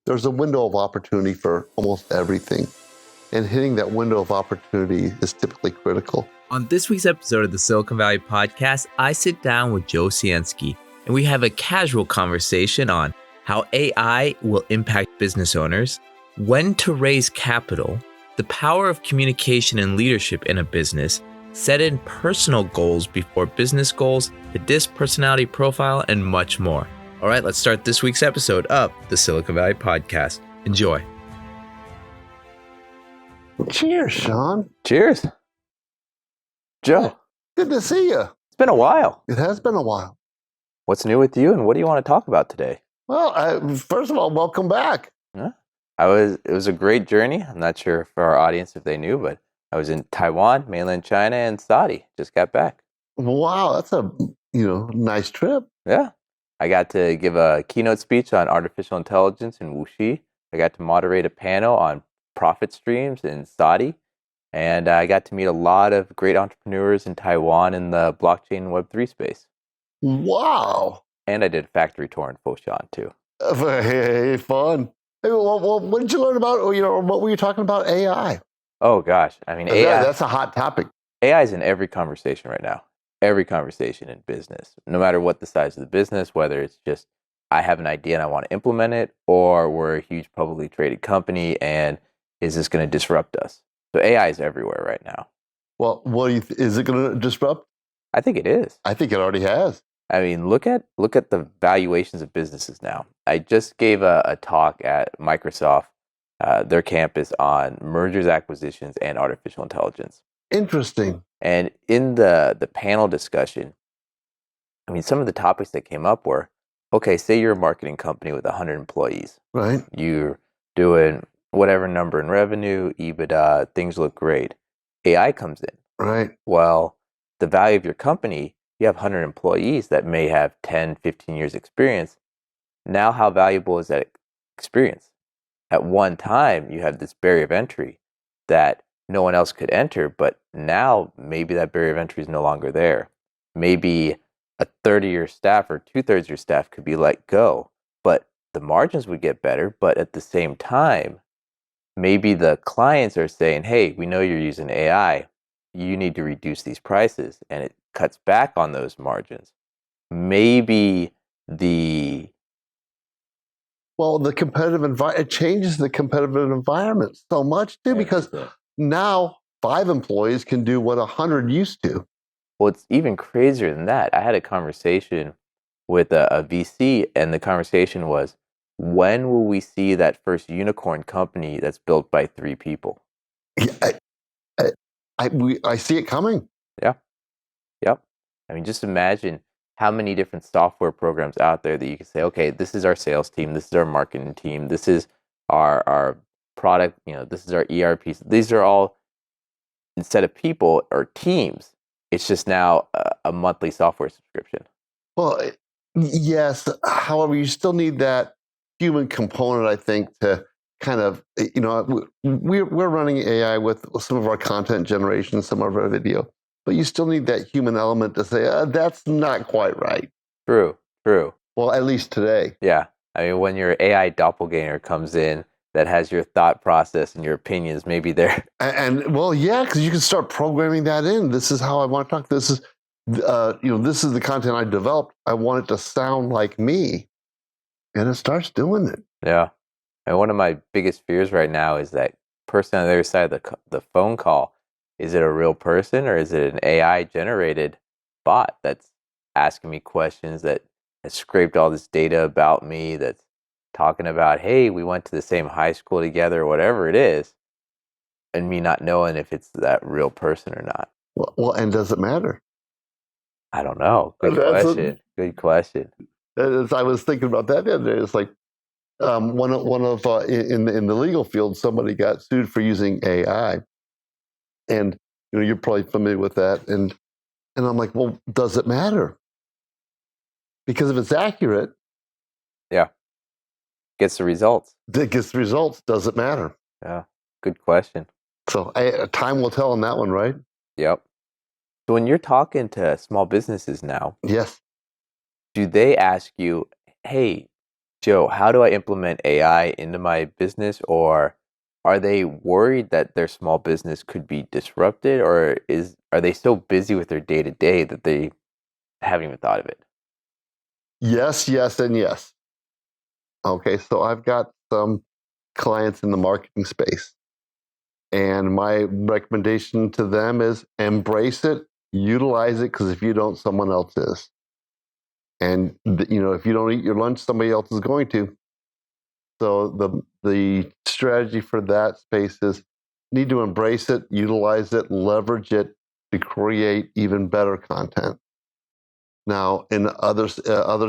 there's a window of opportunity for almost everything. And hitting that window of opportunity is typically critical. On this week's episode of the Silicon Valley Podcast, I sit down with Joe SIECINSKI, and we have a casual conversation on how AI will impact business owners, when to raise capital, the power of communication and leadership in a business, setting personal goals before business goals, the DISC personality profile, and much more. All right, let's start this week's episode of the Silicon Valley Podcast. Enjoy. Cheers, Sean. Cheers. Joe, Good to see you. it's been a while. It has been a while. What's new with you and what do you want to talk about today? Well, first of all, welcome back. It was a great journey. I'm not sure for our audience if they knew, but I was in Taiwan, mainland China, and Saudi. Just got back. Wow, that's a nice trip. Yeah. I got to give a keynote speech on artificial intelligence in Wuxi. I got to moderate a panel on profit streams in Saudi. And I got to meet a lot of great entrepreneurs in Taiwan in the blockchain Web3 space. Wow. And I did a factory tour in Foshan too. Hey, fun. Hey, well, what did you learn about, what were you talking about AI? Oh gosh. I mean, That's a hot topic. AI is in every conversation right now. Every conversation in business, no matter what the size of the business, whether it's just I have an idea and I want to implement it, or we're a huge publicly traded company and is this going to disrupt us? So AI is everywhere right now. Well, what do you is it going to disrupt? I think it is. I think it already has. I mean, look at the valuations of businesses now. I just gave a talk at Microsoft, their campus on mergers, acquisitions, and artificial intelligence. Interesting. And in the panel discussion, I mean, some of the topics that came up were, okay, say you're a marketing company with 100 employees. Right. You're doing whatever number in revenue, EBITDA, things look great. AI comes in. Right. Well, the value of your company, you have 100 employees that may have 10, 15 years experience. Now, how valuable is that experience? At one time, you have this barrier of entry that no one else could enter, but now maybe that barrier of entry is no longer there. Maybe a third of your staff or 2/3 of your staff could be let go, but the margins would get better. But at the same time, maybe the clients are saying, hey, we know you're using AI. You need to reduce these prices, and it cuts back on those margins. Maybe the competitive environment, it changes the competitive environment so much too, because now 5 employees can do what 100 used to. Well, it's even crazier than that. I had a conversation with a VC, and the conversation was, when will we see that first unicorn company that's built by 3 people? I see it coming. Yeah. Yep. I mean, just imagine how many different software programs out there that you can say, okay, this is our sales team, this is our marketing team, this is our product, this is our ERP. These are all, instead of people or teams, it's just now a monthly software subscription. Well, yes. However, you still need that human component, I think, to kind of, we're running AI with some of our content generation, some of our video, but you still need that human element to say, that's not quite right. True. Well, at least today. Yeah. I mean, when your AI doppelganger comes in that has your thought process and your opinions, maybe they're... And well, yeah, because you can start programming that in. This is how I want to talk. This is, this is the content I developed. I want it to sound like me. And it starts doing it. Yeah. And one of my biggest fears right now is that person on the other side of the phone call, is it a real person or is it an AI generated bot that's asking me questions, that has scraped all this data about me, that's talking about, hey, we went to the same high school together, or whatever it is, and me not knowing if it's that real person or not. Well, and does it matter? I don't know. Good question. As I was thinking about that the other day, it's like one of in the legal field, somebody got sued for using AI, and you're probably familiar with that. And I'm like, well, does it matter? Because if it's accurate, yeah, gets the results. It gets the results. Does it matter? Yeah, good question. So time will tell on that one, right? Yep. So when you're talking to small businesses now, yes, do they ask you, hey, Joe, how do I implement AI into my business? Or are they worried that their small business could be disrupted? Or are they so busy with their day to day that they haven't even thought of it? Yes, yes, and yes. Okay, so I've got some clients in the marketing space, and my recommendation to them is embrace it, utilize it, because if you don't, someone else is. And if you don't eat your lunch, somebody else is going to. So the strategy for that space is need to embrace it, utilize it, leverage it to create even better content. Now, in other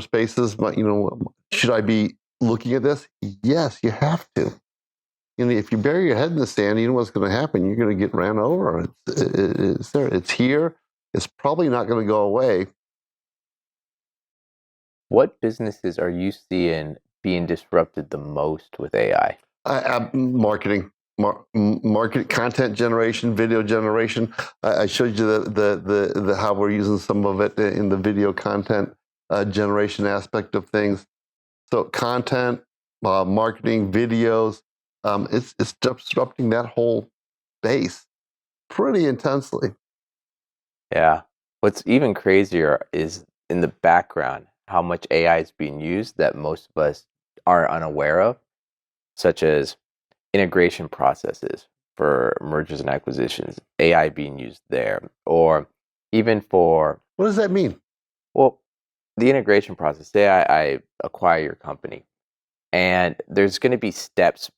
spaces, should I be looking at this? Yes, you have to. If you bury your head in the sand, you know what's going to happen. You're going to get ran over. It's there. It's here. It's probably not going to go away. What businesses are you seeing being disrupted the most with AI? Marketing, market content generation, video generation. I showed you the how we're using some of it in the video content generation aspect of things. So content, marketing, videos, it's disrupting that whole base pretty intensely. Yeah. What's even crazier is in the background how much AI is being used that most of us are unaware of, such as integration processes for mergers and acquisitions, AI being used there, or even for, What does that mean? well, the integration process. Say I acquire your company, and there's going to be steps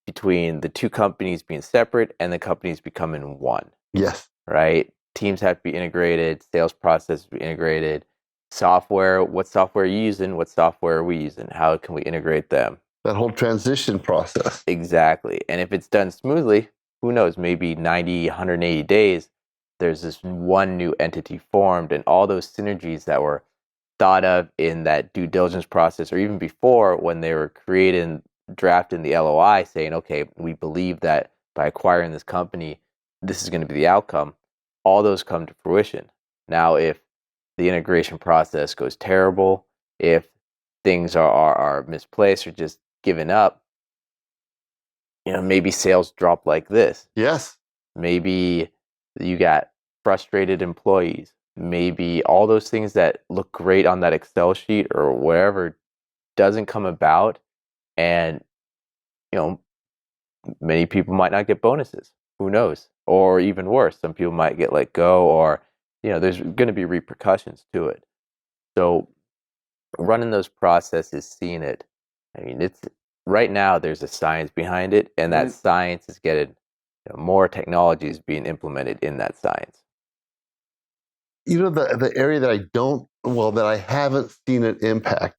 between the two companies being separate and the companies becoming one, Yes, right? Teams have to be integrated, sales process be integrated, software, what software are you using, what software are we using, how can we integrate them? that whole transition process. Exactly. And if it's done smoothly, who knows, maybe 90, 180 days, there's this one new entity formed, and all those synergies that were thought of in that due diligence process, or even before when they were creating, drafting the LOI, saying, okay, we believe that by acquiring this company, this is going to be the outcome, all those come to fruition. Now, if the integration process goes terrible, if things are misplaced or just given up, maybe sales drop like this. Yes, Maybe you got frustrated employees. Maybe all those things that look great on that Excel sheet or wherever doesn't come about. And, you know, many people might not get bonuses. Who knows? Or even worse, some people might get let go, or, there's going to be repercussions to it. So running those processes, seeing it, I mean, it's right now there's a science behind it, and that science is getting more technology is being implemented in that science. the area that that I haven't seen it impact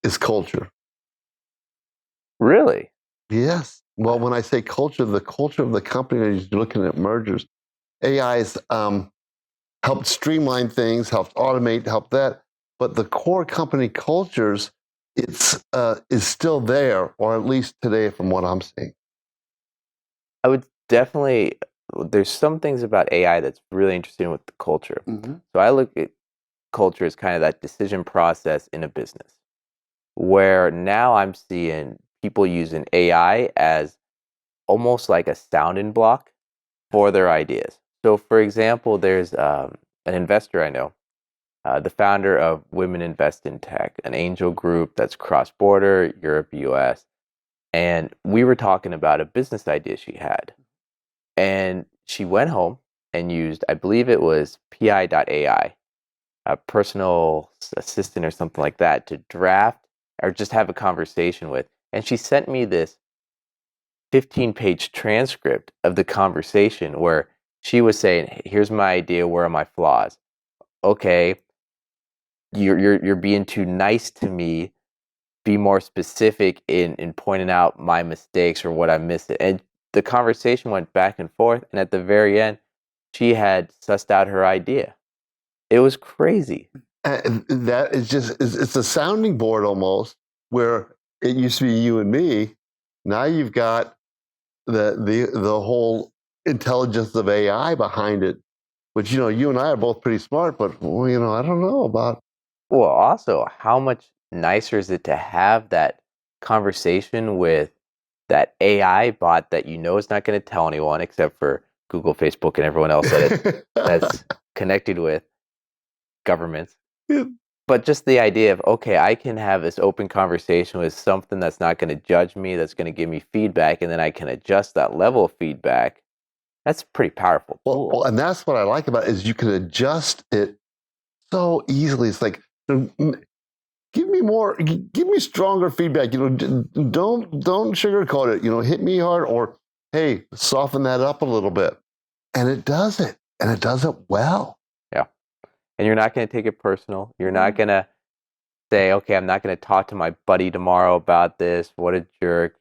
is culture. Really? Yes. Well, when I say culture, the culture of the company is looking at mergers. AI's helped streamline things, helped automate, helped that, but the core company cultures, is still there, or at least today, from what I'm seeing. I would definitely, there's some things about AI that's really interesting with the culture. So I look at culture as kind of that decision process in a business, where now I'm seeing people using AI as almost like a sounding block for their ideas. So, for example, there's an investor I know, the founder of Women Invest in Tech, an angel group that's cross border, Europe, US. And we were talking about a business idea she had. And she went home and used, I believe it was PI.ai, a personal assistant or something like that, to draft or just have a conversation with. And she sent me this 15-page transcript of the conversation where she was saying, "Hey, here's my idea, where are my flaws? Okay, you're being too nice to me. Be more specific in pointing out my mistakes or what I'm missing." And the conversation went back and forth, and at the very end, she had sussed out her idea. It was crazy. And that is it's a sounding board almost, where it used to be you and me. Now you've got the whole intelligence of AI behind it, which you and I are both pretty smart, but I don't know about. Well, also, how much nicer is it to have that conversation with that AI bot that you know is not going to tell anyone except for Google, Facebook, and everyone else that's connected with governments. Yeah. But just the idea of, okay, I can have this open conversation with something that's not going to judge me, that's going to give me feedback, and then I can adjust that level of feedback. That's a pretty powerful tool. Well, and that's what I like about it is you can adjust it so easily. It's like, give me stronger feedback. Don't sugarcoat it. Hit me hard, or hey, soften that up a little bit, and it does it, and it does it well. Yeah, and you're not going to take it personal. You're not going to say, okay, I'm not going to talk to my buddy tomorrow about this. What a jerk.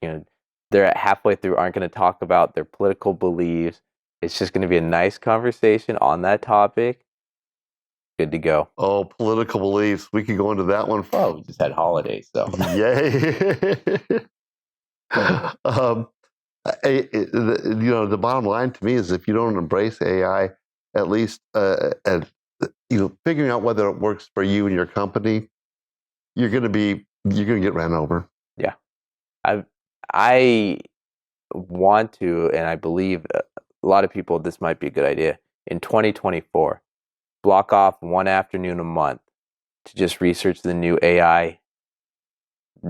They're halfway through, aren't going to talk about their political beliefs. It's just going to be a nice conversation on that topic. Good to go. Oh, political beliefs. We could go into that one. Oh, we just had holidays, so. Yay. The bottom line to me is if you don't embrace AI, at least, and figuring out whether it works for you and your company, you're going to get ran over. Yeah. I want to, and I believe a lot of people, this might be a good idea. In 2024, block off one afternoon a month to just research the new AI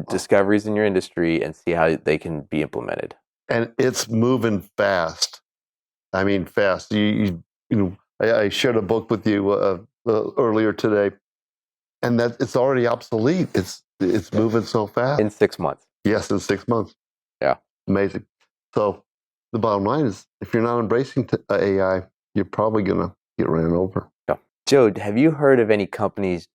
discoveries in your industry and see how they can be implemented. And it's moving fast. I mean, fast. I shared a book with you earlier today, and that it's already obsolete. It's moving so fast. In 6 months. Yes, in 6 months. Yeah. Amazing. So the bottom line is, if you're not embracing AI, you're probably going to get ran over. Yeah. Joe, have you heard of any companies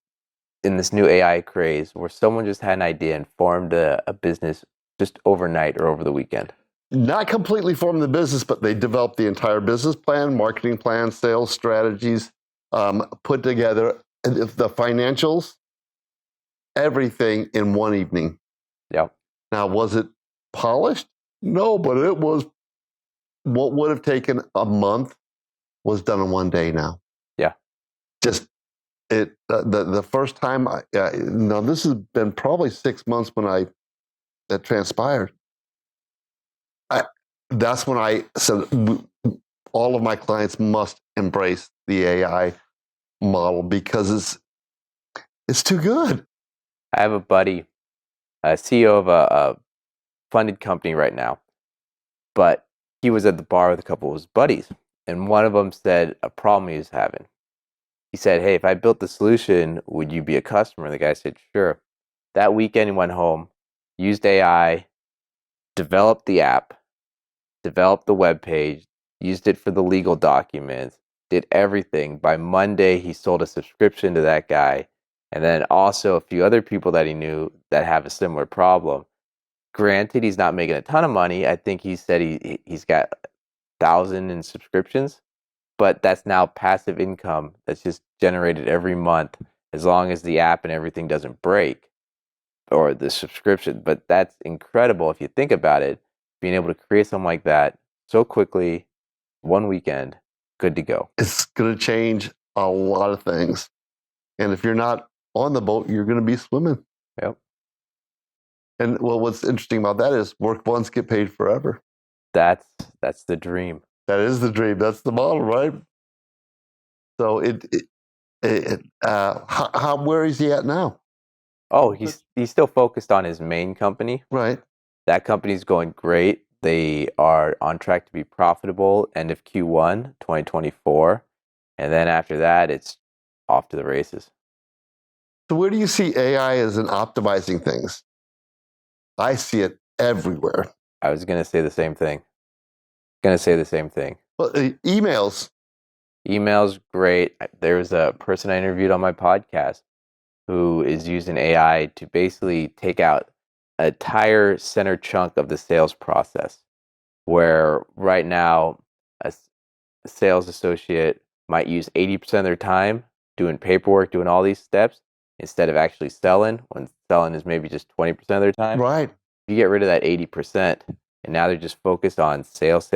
in this new AI craze where someone just had an idea and formed a business just overnight or over the weekend? Not completely formed the business, but they developed the entire business plan, marketing plan, sales strategies, put together the financials, everything in one evening. Yeah. Now, was it polished? No, but it was. What would have taken a month was done in one day now. Yeah. Just it. The first time. Now this has been probably 6 months when that transpired. That's when I said all of my clients must embrace the AI model because it's too good. I have a buddy, a CEO of a funded company right now, but he was at the bar with a couple of his buddies, and one of them said a problem he was having. He said, hey, if I built the solution, would you be a customer? The guy said, sure. That weekend he went home, used AI, developed the app, developed the web page, used it for the legal documents, did everything. By Monday, he sold a subscription to that guy, and then also a few other people that he knew that have a similar problem. Granted, he's not making a ton of money. I think he said he's got 1,000 in subscriptions, but that's now passive income that's just generated every month as long as the app and everything doesn't break or the subscription. But that's incredible if you think about it, being able to create something like that so quickly, one weekend, good to go. It's going to change a lot of things. And if you're not on the boat, you're going to be swimming. Yep. And what's interesting about that is work once, get paid forever. That's the dream. That is the dream. That's the model, right? So where is he at now? Oh, he's still focused on his main company. Right. That company's going great. They are on track to be profitable end of Q1 2024. And then after that, it's off to the races. So where do you see AI as in optimizing things? I see it everywhere. I was going to say the same thing. Well, emails. Email's great. There was a person I interviewed on my podcast who is using AI to basically take out an entire center chunk of the sales process, where right now a sales associate might use 80% of their time doing paperwork, doing all these steps, instead of actually selling, when selling is maybe just 20% of their time. Right. You get rid of that 80%, and now they're just focused on sales.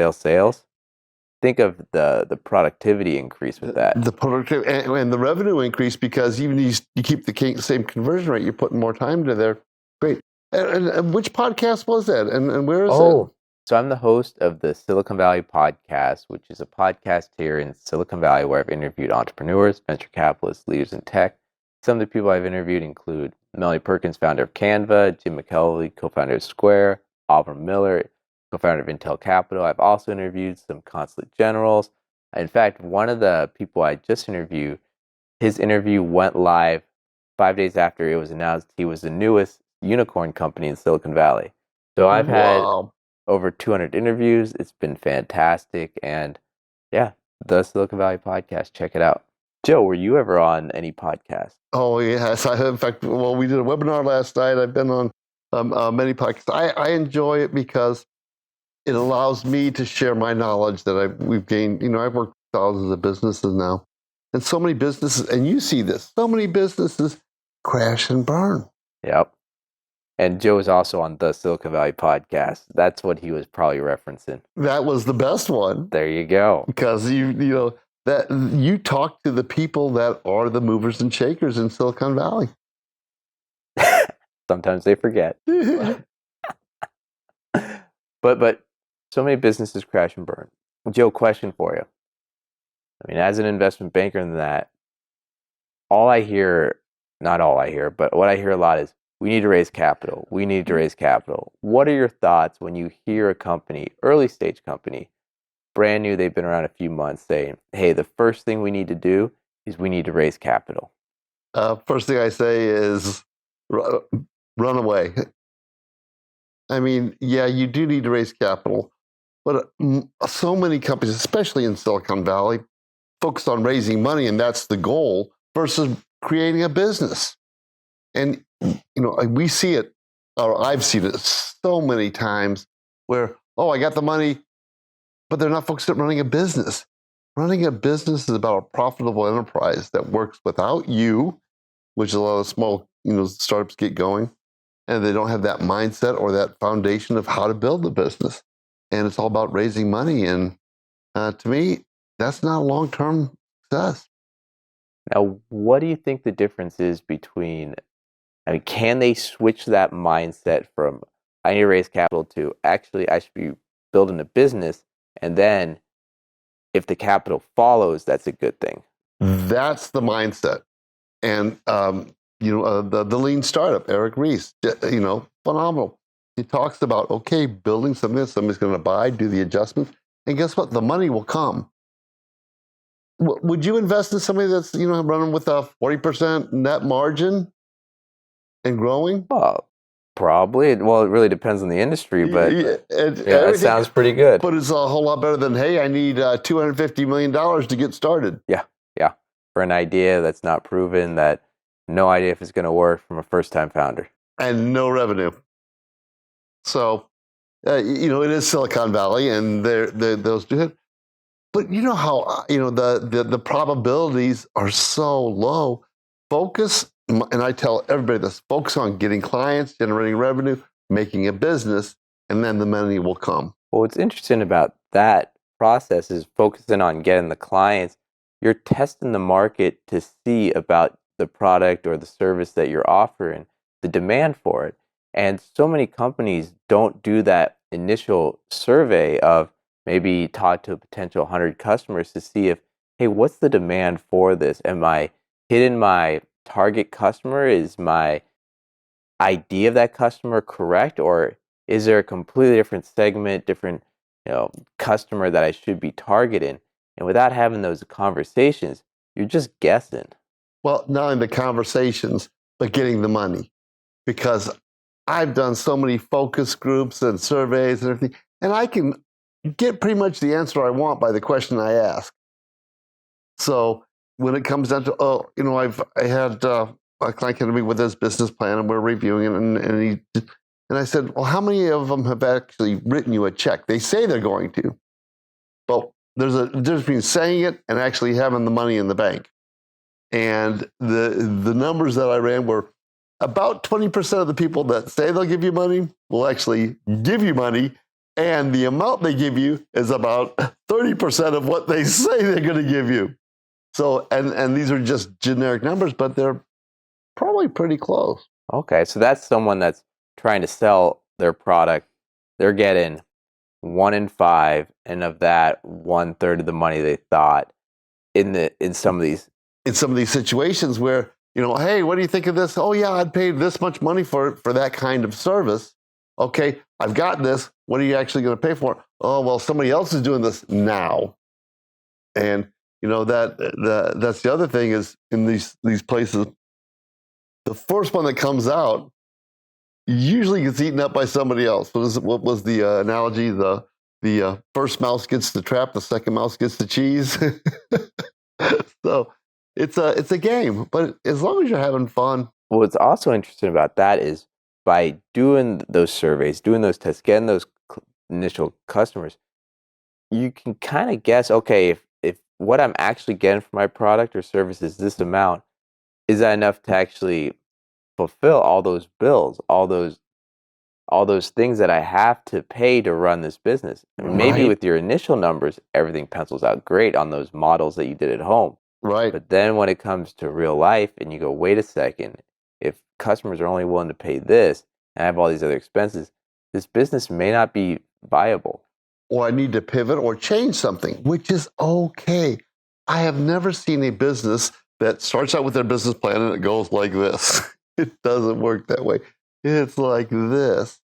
think of the productivity increase with that. The productivity and the revenue increase, because even you keep the same conversion rate, you're putting more time into there. Great. And which podcast was that? And where is it? So I'm the host of the Silicon Valley podcast, which is a podcast here in Silicon Valley where I've interviewed entrepreneurs, venture capitalists, leaders in tech. Some of the people I've interviewed include Melanie Perkins, founder of Canva, Jim McKelvey, co-founder of Square, Oliver Miller, co-founder of Intel Capital. I've also interviewed some consulate generals. In fact, one of the people I just interviewed, his interview went live 5 days after it was announced he was the newest unicorn company in Silicon Valley. So I've had over 200 interviews. It's been fantastic. And yeah, the Silicon Valley podcast. Check it out. Joe, were you ever on any podcast? Oh, yes. In fact, we did a webinar last night. I've been on many podcasts. I enjoy it because it allows me to share my knowledge that we've gained. I've worked with thousands of businesses now. And so many businesses, and you see this, so many businesses crash and burn. Yep. And Joe is also on the Silicon Valley podcast. That's what he was probably referencing. That was the best one. There you go. Because that you talk to the people that are the movers and shakers in Silicon Valley. Sometimes they forget. But so many businesses crash and burn. Joe, question for you. I mean, as an investment banker in that, not all I hear, but what I hear a lot is, we need to raise capital. We need to raise capital. What are your thoughts when you hear a company, early stage company, brand new, they've been around a few months, saying, hey, the first thing we need to do is we need to raise capital? First thing I say is run away. I mean, yeah, you do need to raise capital, but so many companies, especially in Silicon Valley, focus on raising money, and that's the goal, versus creating a business. And we see it, or I've seen it so many times, where, I got the money, but they're not focused on running a business. Running a business is about a profitable enterprise that works without you, which a lot of small, startups get going, and they don't have that mindset or that foundation of how to build a business. And it's all about raising money. And to me, that's not a long-term success. Now, what do you think the difference is between, can they switch that mindset from, I need to raise capital, to actually I should be building a business, and then if the capital follows, that's a good thing? That's the mindset. And, the lean startup, Eric Ries, phenomenal. He talks about, building something that somebody's going to buy, do the adjustments, and guess what? The money will come. Would you invest in somebody that's, running with a 40% net margin and growing? Probably. Well, it really depends on the industry, but that sounds pretty good. But it's a whole lot better than, hey, I need $250 million to get started. Yeah. For an idea that's not proven, that no idea if it's going to work, from a first-time founder. And no revenue. So, it is Silicon Valley, and those do it. But you know how, the probabilities are so low. Focus, and I tell everybody this, focus on getting clients, generating revenue, making a business, and then the money will come. Well, what's interesting about that process is focusing on getting the clients. You're testing the market to see about the product or the service that you're offering, the demand for it. And so many companies don't do that initial survey of maybe talk to a potential 100 customers to see if, hey, what's the demand for this? Am I hitting my target customer? Is my idea of that customer correct? Or is there a completely different segment, different customer that I should be targeting? And without having those conversations, you're just guessing. Well, not only the conversations, but getting the money. Because I've done so many focus groups and surveys and everything, and I can get pretty much the answer I want by the question I ask. So when it comes down to, I had a client come to me with his business plan, and we're reviewing it, and I said, well, how many of them have actually written you a check? They say they're going to. Well, there's a difference between saying it and actually having the money in the bank. And the numbers that I ran were about 20% of the people that say they'll give you money will actually give you money, and the amount they give you is about 30% of what they say they're going to give you. So, and these are just generic numbers, but they're probably pretty close. Okay, so that's someone that's trying to sell their product. They're getting 1 in 5, and of that, 1/3 of the money they thought in some of these. In some of these situations where, hey, what do you think of this? Oh yeah, I'd pay this much money for that kind of service. Okay, I've got this. What are you actually going to pay for? Oh, well, somebody else is doing this now. And that's the other thing is in these places, the first one that comes out usually gets eaten up by somebody else. What was the analogy? The first mouse gets the trap, the second mouse gets the cheese. So it's a game, but as long as you're having fun. What's also interesting about that is by doing those surveys, doing those tests, getting those initial customers, you can kind of guess, okay, if what I'm actually getting for my product or service is this amount, is that enough to actually fulfill all those bills, all those things that I have to pay to run this business? I mean, maybe Right. with your initial numbers, everything pencils out great on those models that you did at home. Right. But then when it comes to real life and you go, wait a second, if customers are only willing to pay this and I have all these other expenses, this business may not be viable. Or I need to pivot or change something, which is okay. I have never seen a business that starts out with their business plan and it goes like this. It doesn't work that way. It's like this.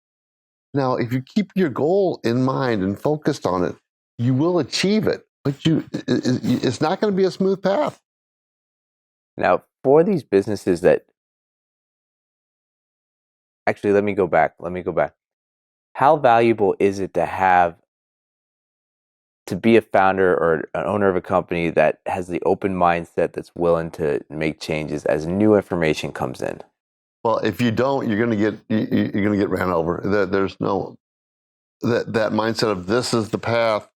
Now, if you keep your goal in mind and focused on it, you will achieve it, but it's not going to be a smooth path. Now, for these businesses that actually, let me go back. How valuable is it to be a founder or an owner of a company that has the open mindset that's willing to make changes as new information comes in? Well, if you don't, you're going to get ran over. There's no that mindset of this is the path.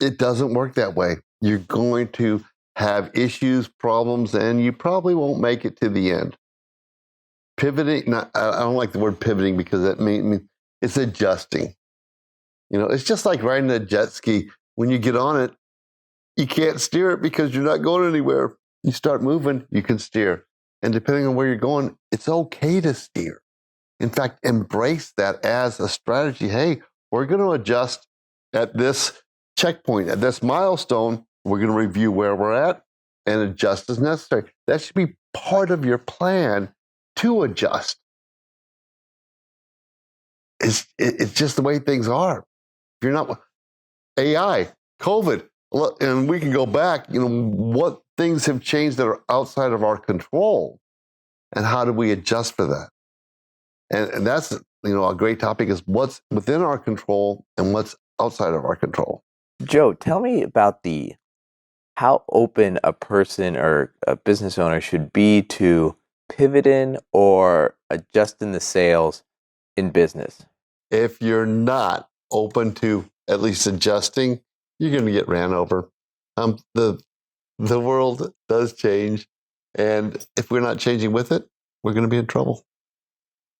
It doesn't work that way. You're going to have issues, problems, and you probably won't make it to the end. Pivoting, I don't like the word pivoting because that means it's adjusting. It's just like riding a jet ski. When you get on it, you can't steer it because you're not going anywhere. You start moving, you can steer. And depending on where you're going, it's okay to steer. In fact, embrace that as a strategy. Hey, we're going to adjust at this checkpoint, at this milestone. We're going to review where we're at and adjust as necessary. That should be part of your plan to adjust. It's just the way things are. If you're not AI, COVID, and we can go back, what things have changed that are outside of our control, and how do we adjust for that? And that's a great topic is what's within our control and what's outside of our control. Joe, tell me about how open a person or a business owner should be to pivoting or adjusting the sales in business. If you're not open to at least adjusting, you're going to get ran over. The world does change, and if we're not changing with it, we're going to be in trouble.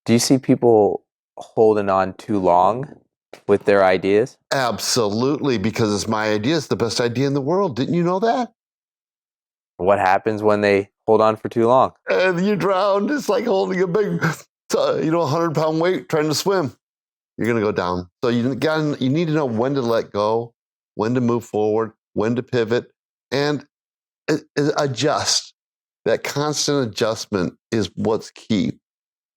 Do you see people holding on too long with their ideas? Absolutely, because it's my idea. It's the best idea in the world. Didn't you know that? What happens when they hold on for too long? And you drown. It's like holding a big, 100-pound weight trying to swim. You're going to go down. So you need to know when to let go, when to move forward, when to pivot, and adjust. That constant adjustment is what's key.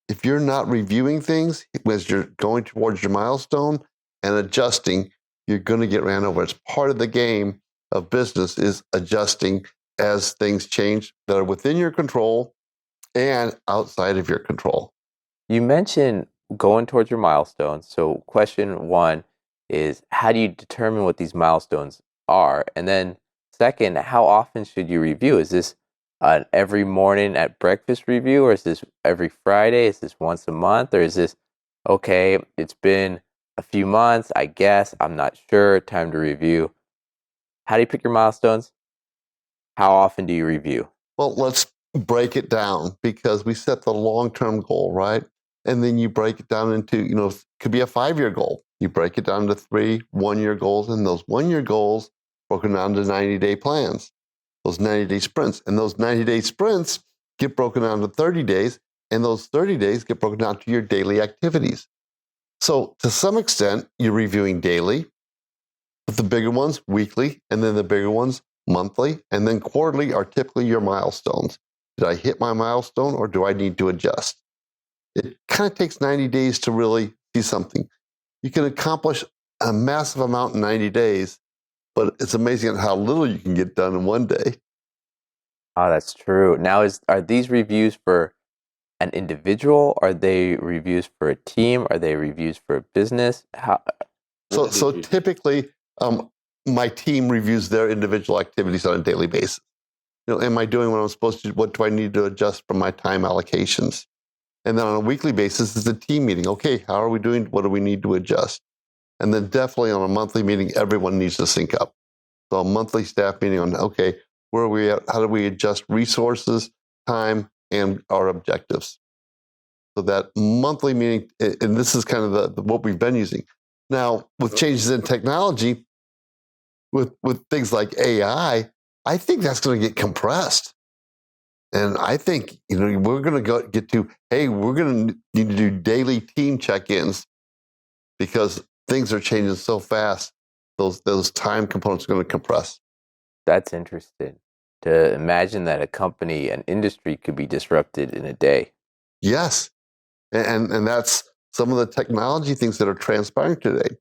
If you're not reviewing things as you're going towards your milestone and adjusting, you're going to get ran over. It's part of the game of business is adjusting as things change that are within your control and outside of your control. You mentioned going towards your milestones. So question one is, how do you determine what these milestones are? And then second, how often should you review? Is this an every morning at breakfast review, or is this every Friday? Is this once a month? Or is this, okay, it's been a few months, I guess, I'm not sure, time to review? How do you pick your milestones? How often do you review? Well, let's break it down because we set the long-term goal, right? And then you break it down into, it could be a 5-year goal. You break it down to 3 1-year goals, and those 1-year goals broken down to 90-day plans, those 90-day sprints. And those 90-day sprints get broken down to 30 days, and those 30 days get broken down to your daily activities. So to some extent, you're reviewing daily, but the bigger ones weekly, and then the bigger ones monthly, and then quarterly are typically your milestones. Did I hit my milestone, or do I need to adjust? It kind of takes 90 days to really see something. You can accomplish a massive amount in 90 days, but it's amazing how little you can get done in one day. Oh, that's true. Now, are these reviews for an individual? Are they reviews for a team? Are they reviews for a business? So typically, my team reviews their individual activities on a daily basis. Am I doing what I'm supposed to do? What do I need to adjust from my time allocations? And then on a weekly basis, it's a team meeting. Okay, how are we doing? What do we need to adjust? And then definitely on a monthly meeting, everyone needs to sync up. So a monthly staff meeting on, okay, where are we at? How do we adjust resources, time, and our objectives? So that monthly meeting, and this is kind of what we've been using. Now, with changes in technology, with things like AI, I think that's going to get compressed. And I think, we're going to get to, hey, we're going to need to do daily team check-ins because things are changing so fast. Those time components are going to compress. That's interesting. To imagine that a company, an industry could be disrupted in a day. Yes. And that's some of the technology things that are transpiring today.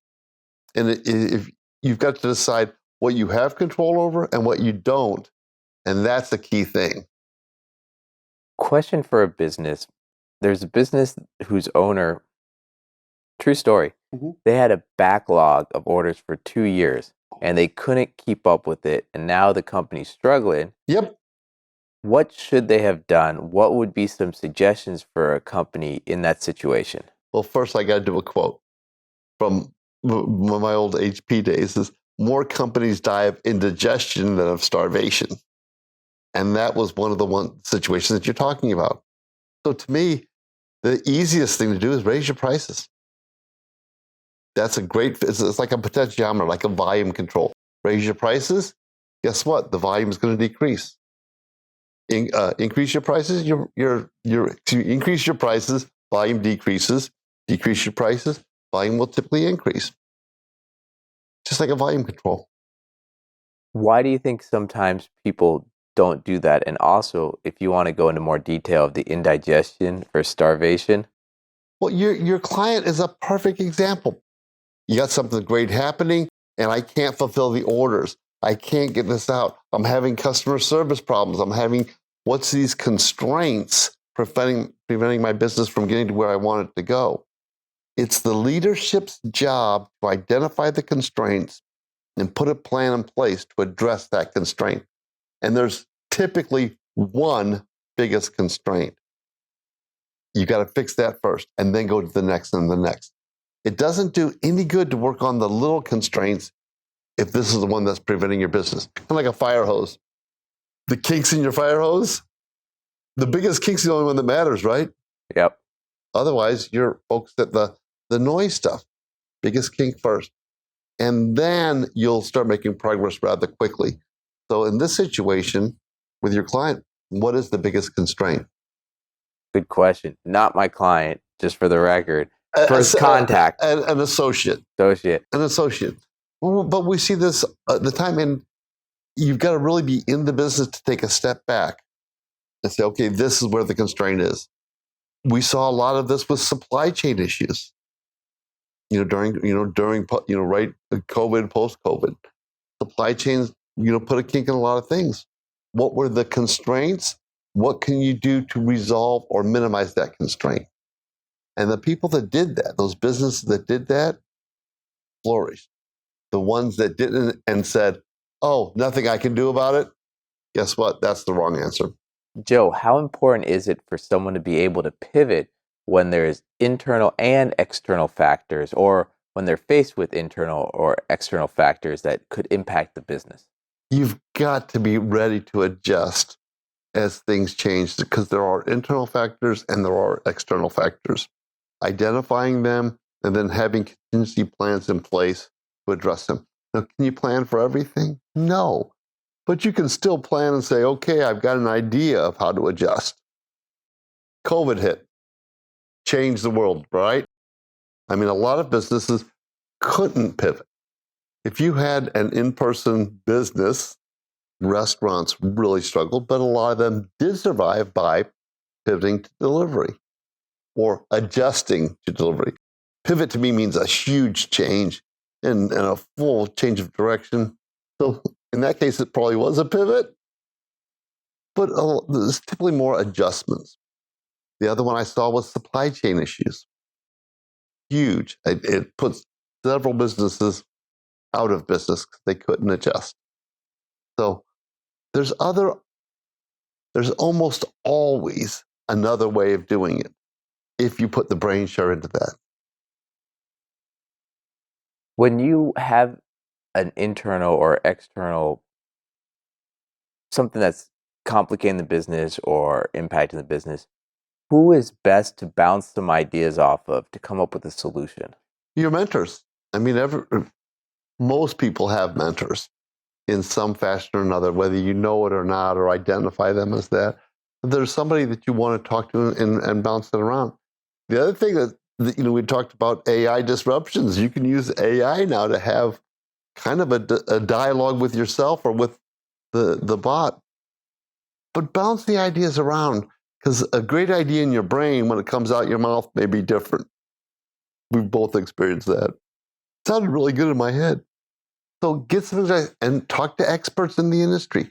And if you've got to decide what you have control over and what you don't, and that's the key thing. Question for a business. There's a business whose owner, true story, they had a backlog of orders for 2 years and they couldn't keep up with it. And now the company's struggling. Yep. What should they have done? What would be some suggestions for a company in that situation? Well, first I got to do a quote from my old HP days is, more companies die of indigestion than of starvation. And that was one of the situations that you're talking about. So to me, the easiest thing to do is raise your prices. That's it's like a potentiometer, like a volume control. Raise your prices, guess what? The volume is going to decrease. Increase your prices, increase your prices, volume decreases. Decrease your prices, volume will typically increase. Just like a volume control. Why do you think sometimes people don't do that? And also, if you want to go into more detail of the indigestion or starvation. Well, your client is a perfect example. You got something great happening, and I can't fulfill the orders. I can't get this out. I'm having customer service problems. What's these constraints preventing my business from getting to where I want it to go? It's the leadership's job to identify the constraints and put a plan in place to address that constraint. And there's typically one biggest constraint. You got to fix that first and then go to the next and the next. It doesn't do any good to work on the little constraints if this is the one that's preventing your business. Kind of like a fire hose. The kinks in your fire hose, the biggest kink's the only one that matters, right? Yep. Otherwise, you're focused at the noise stuff. Biggest kink first. And then you'll start making progress rather quickly. So in this situation with your client, what is the biggest constraint? Good question. Not my client, just for the record. First contact. An associate. An associate. But we see this the time, and you've got to really be in the business to take a step back and say, okay, this is where the constraint is. We saw a lot of this with supply chain issues. During right, COVID, post-COVID, supply chains, put a kink in a lot of things. What were the constraints? What can you do to resolve or minimize that constraint? And the people that did that, those businesses that did that, flourished. The ones that didn't and said, oh, nothing I can do about it, guess what? That's the wrong answer. Joe, how important is it for someone to be able to pivot when there's internal and external factors, or when they're faced with internal or external factors that could impact the business? You've got to be ready to adjust as things change, because there are internal factors and there are external factors. identifying them, and then having contingency plans in place to address them. Now, can you plan for everything? No. But you can still plan and say, okay, I've got an idea of how to adjust. COVID hit, changed the world, right? I mean, a lot of businesses couldn't pivot. If you had an in-person business, restaurants really struggled, but a lot of them did survive by pivoting to delivery or adjusting to delivery. Pivot to me means a huge change and a full change of direction. So in that case, it probably was a pivot, but there's typically more adjustments. The other one I saw was supply chain issues. Huge. It puts several businesses out of business because they couldn't adjust. So there's almost always another way of doing it if you put the brain share into that. When you have an internal or external, something that's complicating the business or impacting the business, who is best to bounce some ideas off of to come up with a solution? Your mentors. I mean, most people have mentors in some fashion or another, whether you know it or not, or identify them as that. There's somebody that you want to talk to and bounce it around. The other thing that we talked about AI disruptions. You can use AI now to have kind of a dialogue with yourself or with the bot. But bounce the ideas around, because a great idea in your brain, when it comes out your mouth, may be different. We've both experienced that. It sounded really good in my head. So get some advice and talk to experts in the industry.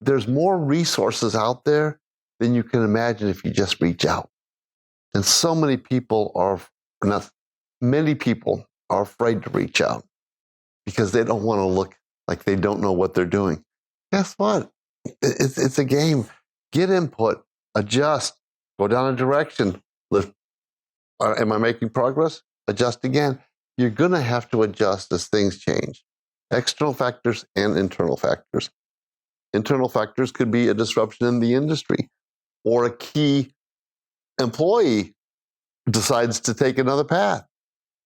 There's more resources out there than you can imagine if you just reach out. And so many people many people are afraid to reach out because they don't want to look like they don't know what they're doing. Guess what? It's a game. Get input, adjust, go down a direction. Am I making progress? Adjust again. You're going to have to adjust as things change. External factors and internal factors. Internal factors could be a disruption in the industry, or a key employee decides to take another path.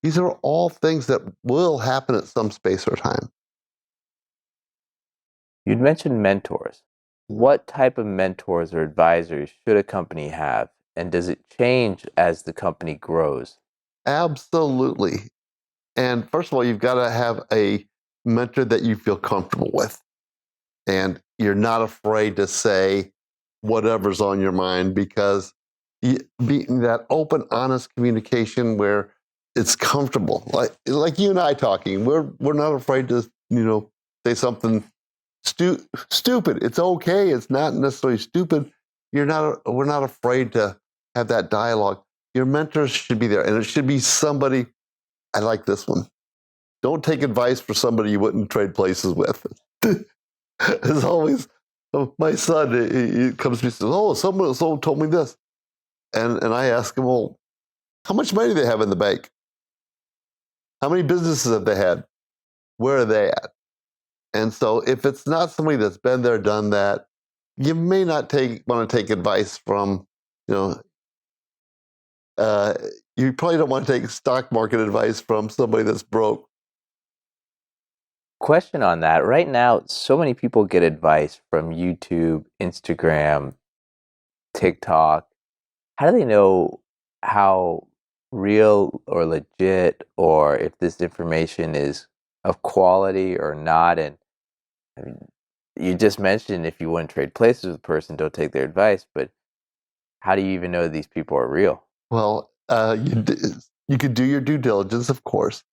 These are all things that will happen at some space or time. You'd mentioned mentors. What type of mentors or advisors should a company have? And does it change as the company grows? Absolutely. And first of all, you've got to have a mentor that you feel comfortable with. And you're not afraid to say whatever's on your mind, because being that open, honest communication where it's comfortable, like you and I talking, we're not afraid to say something stupid. It's okay. It's not necessarily stupid. We're not afraid to have that dialogue. Your mentors should be there, and it should be somebody. I like this one. Don't take advice for somebody you wouldn't trade places with. As always, my son, he comes to me and says, "Oh, someone told me this," and I ask him, "Well, how much money do they have in the bank? How many businesses have they had? Where are they at?" And so, if it's not somebody that's been there, done that, you may not want to take advice from, you probably don't want to take stock market advice from somebody that's broke. Question on that. Right now, so many people get advice from YouTube, Instagram, TikTok. How do they know how real or legit, or if this information is of quality or not? And I mean, you just mentioned if you want to trade places with a person, don't take their advice. But how do you even know these people are real? Well, you could do your due diligence, of course.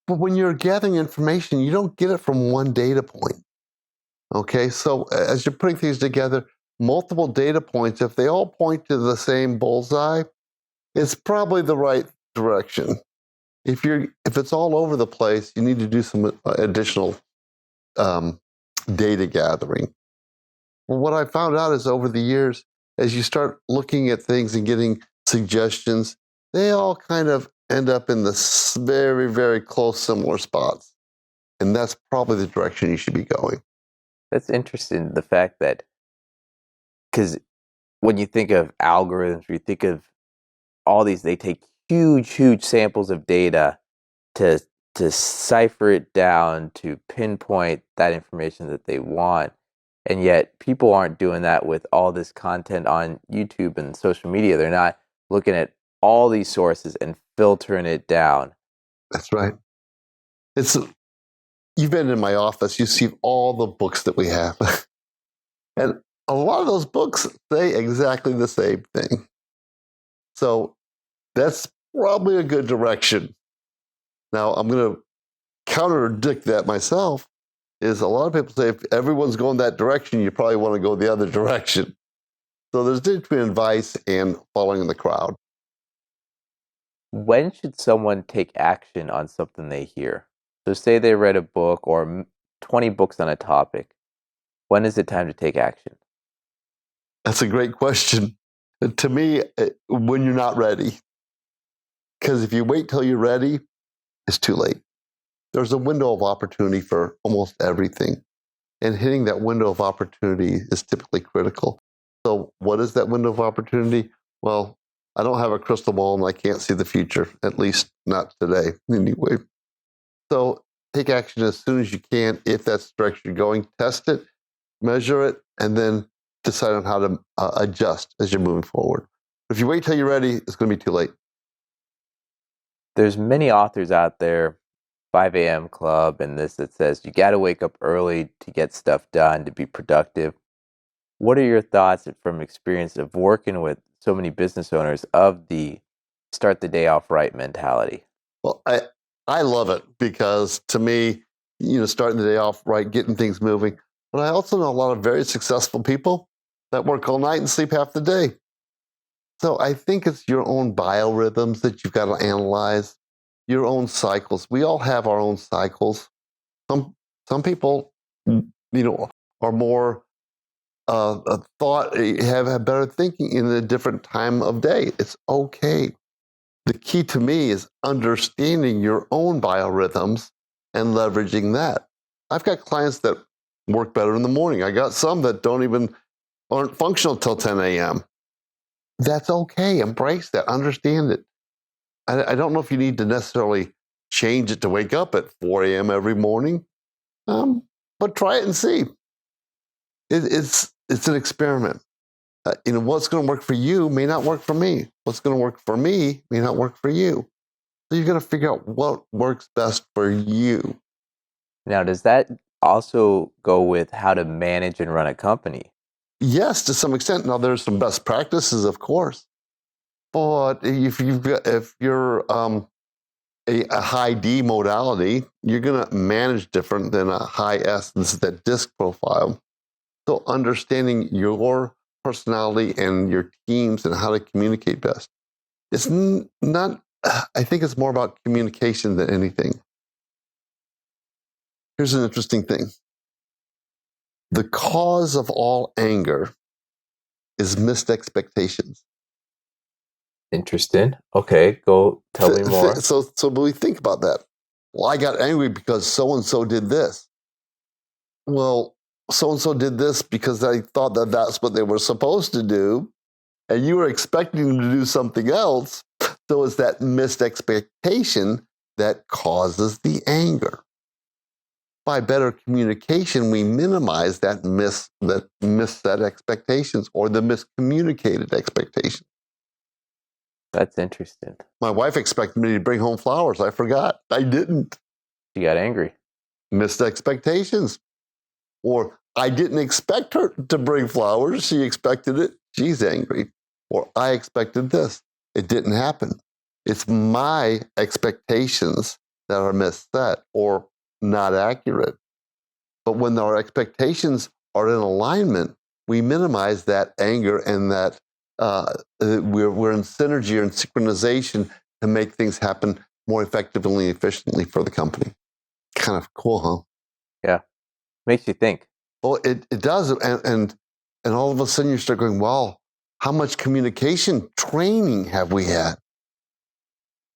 But when you're gathering information, you don't get it from one data point. Okay, so as you're putting things together, multiple data points, if they all point to the same bullseye, it's probably the right direction. If it's all over the place, you need to do some additional data gathering. Well, what I found out is over the years, as you start looking at things and getting suggestions, they all kind of end up in the very, very close, similar spots. And that's probably the direction you should be going. That's interesting. The fact that, because when you think of algorithms, you think of all these, they take huge samples of data to cipher it down, to pinpoint that information that they want. And yet people aren't doing that with all this content on YouTube and social media. They're not looking at all these sources and filtering it down. That's right. You've been in my office, you see all the books that we have. And a lot of those books say exactly the same thing. So that's probably a good direction. Now, I'm going to contradict that myself, is a lot of people say if everyone's going that direction, you probably want to go the other direction. So there's a difference between advice and following the crowd. When should someone take action on something they hear? So say they read a book or 20 books on a topic. When is it time to take action? That's a great question. To me, when you're not ready. Because if you wait till you're ready, it's too late. There's a window of opportunity for almost everything. And hitting that window of opportunity is typically critical. So what is that window of opportunity? Well, I don't have a crystal ball and I can't see the future, at least not today anyway. So take action as soon as you can. If that's the direction you're going, test it, measure it, and then decide on how to adjust as you're moving forward. If you wait till you're ready, it's going to be too late. There's many authors out there, 5 a.m. Club and this, that says you got to wake up early to get stuff done, to be productive. What are your thoughts from experience of working with so many business owners of the start the day off right mentality? Well, I love it because to me, starting the day off right, getting things moving. But I also know a lot of very successful people that work all night and sleep half the day. So I think it's your own biorhythms that you've got to analyze, your own cycles. We all have our own cycles. Some people, are more thought, have better thinking in a different time of day. It's okay. The key to me is understanding your own biorhythms and leveraging that. I've got clients that work better in the morning. I got some that aren't functional till 10 a.m. That's okay. Embrace that. Understand it. I don't know if you need to necessarily change it to wake up at 4 a.m. every morning, but try it and see. It's an experiment. What's going to work for you may not work for me. What's going to work for me may not work for you. So you've got to figure out what works best for you. Now, does that also go with how to manage and run a company? Yes, to some extent. Now, there's some best practices, of course. But if you're a high D modality, you're going to manage different than a high S. This is that DISC profile. So understanding your personality and your teams and how to communicate best. It's not, I think it's more about communication than anything. Here's an interesting thing. The cause of all anger is missed expectations. Interesting. Okay, go tell me more. So we think about that. Well, I got angry because so-and-so did this. Well, so-and-so did this because I thought that that's what they were supposed to do, and you were expecting them to do something else. So it's that missed expectation that causes the anger. By better communication, we minimize that misset expectations or the miscommunicated expectations. That's interesting. My wife expected me to bring home flowers. I forgot. I didn't. She got angry. Missed expectations. Or I didn't expect her to bring flowers. She expected it. She's angry. Or I expected this. It didn't happen. It's my expectations that are misset or not accurate. But when our expectations are in alignment, we minimize that anger and that we're in synergy or in synchronization to make things happen more effectively and efficiently for the company. Kind of cool, huh? Yeah. Makes you think. Well, it does. And all of a sudden you start going, well, how much communication training have we had?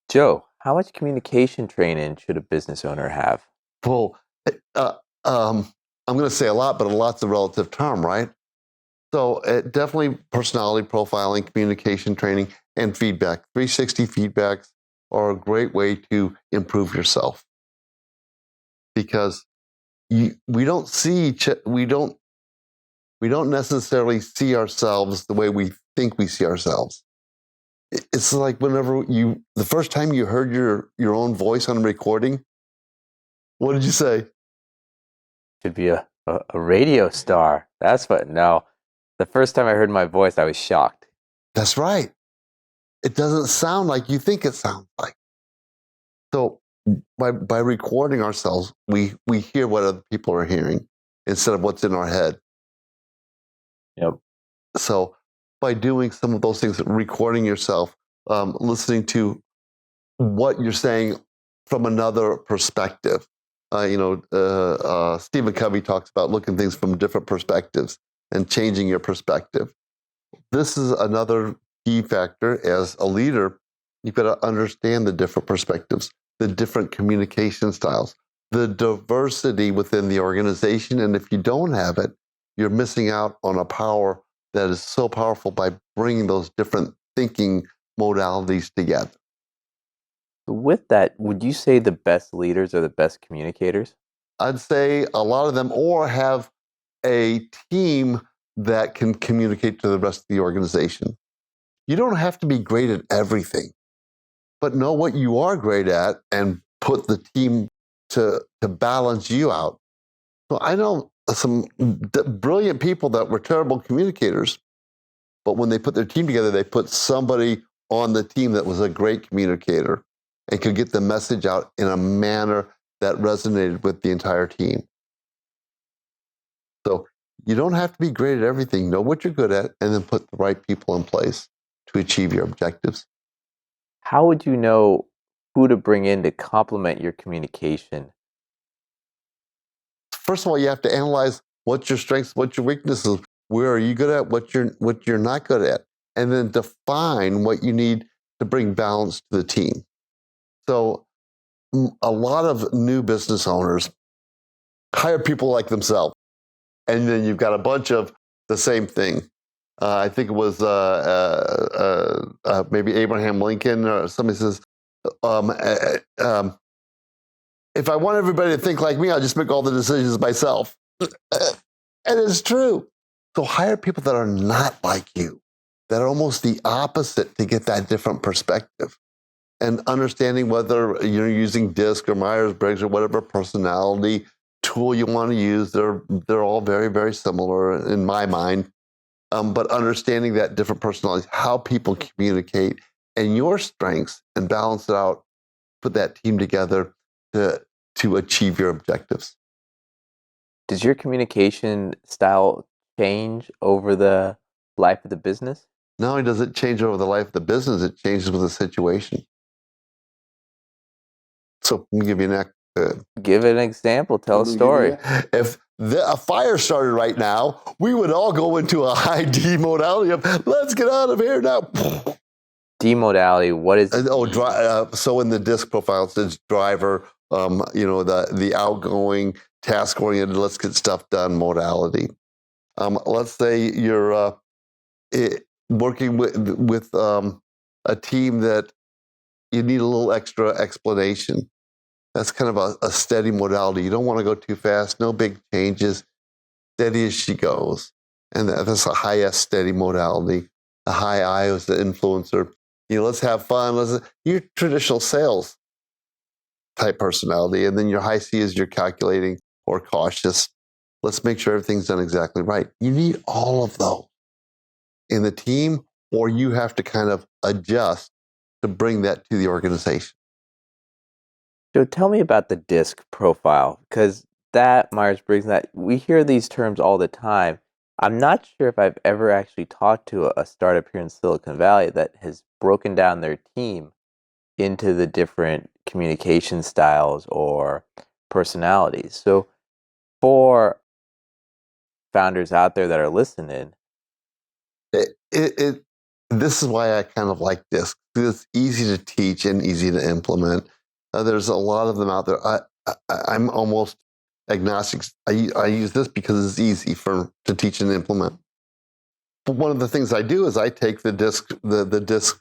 Joe, how much communication training should a business owner have? Well, I'm going to say a lot, but a lot's a relative term, right? So definitely personality profiling, communication training, and feedback. 360 feedbacks are a great way to improve yourself, because we don't necessarily see ourselves the way we think we see ourselves. It's like the first time you heard your own voice on a recording, what did you say? Should be a radio star. That's what. No, the first time I heard my voice, I was shocked. That's right. It doesn't sound like you think it sounds like. So by recording ourselves, we hear what other people are hearing instead of what's in our head. Yep. So by doing some of those things, recording yourself, listening to what you're saying from another perspective. Stephen Covey talks about looking at things from different perspectives and changing your perspective. This is another key factor. As a leader, you've got to understand the different perspectives, the different communication styles, the diversity within the organization. And if you don't have it, you're missing out on a power that is so powerful by bringing those different thinking modalities together. With that, would you say the best leaders are the best communicators? I'd say a lot of them, or have a team that can communicate to the rest of the organization. You don't have to be great at everything, but know what you are great at and put the team to balance you out. So I know some brilliant people that were terrible communicators, but when they put their team together, they put somebody on the team that was a great communicator and could get the message out in a manner that resonated with the entire team. So you don't have to be great at everything. Know what you're good at, and then put the right people in place to achieve your objectives. How would you know who to bring in to complement your communication? First of all, you have to analyze what's your strengths, what's your weaknesses, where are you good at, what you're not good at, and then define what you need to bring balance to the team. So a lot of new business owners hire people like themselves, and then you've got a bunch of the same thing. I think it was maybe Abraham Lincoln, or somebody says, if I want everybody to think like me, I'll just make all the decisions myself. And it's true. So hire people that are not like you, that are almost the opposite, to get that different perspective. And understanding whether you're using DISC or Myers-Briggs or whatever personality tool you want to use, they're all very, very similar in my mind. But understanding that different personalities, how people communicate, and your strengths, and balance it out, put that team together to achieve your objectives. Does your communication style change over the life of the business? Not only does it change over the life of the business, it changes with the situation. So let me give you Give an example. Tell a story. If a fire started right now, we would all go into a high D modality of, let's get out of here now. D modality, what is so in the DISC profile, it says driver, the outgoing, task-oriented, let's get stuff done modality. Let's say you're working with a team that you need a little extra explanation. That's kind of a steady modality. You don't want to go too fast, no big changes, steady as she goes. And that's a high S steady modality. A high I is the influencer. Let's have fun. Your traditional sales type personality. And then your high C is your calculating or cautious. Let's make sure everything's done exactly right. You need all of those in the team, or you have to kind of adjust to bring that to the organization. So tell me about the DISC profile, because that Myers-Briggs, that we hear these terms all the time. I'm not sure if I've ever actually talked to a startup here in Silicon Valley that has broken down their team into the different communication styles or personalities. So for founders out there that are listening, this is why I kind of like DISC, because it's easy to teach and easy to implement. There's a lot of them out there. I'm almost agnostic. I use this because it's easy to teach and implement. But one of the things I do is I take the DISC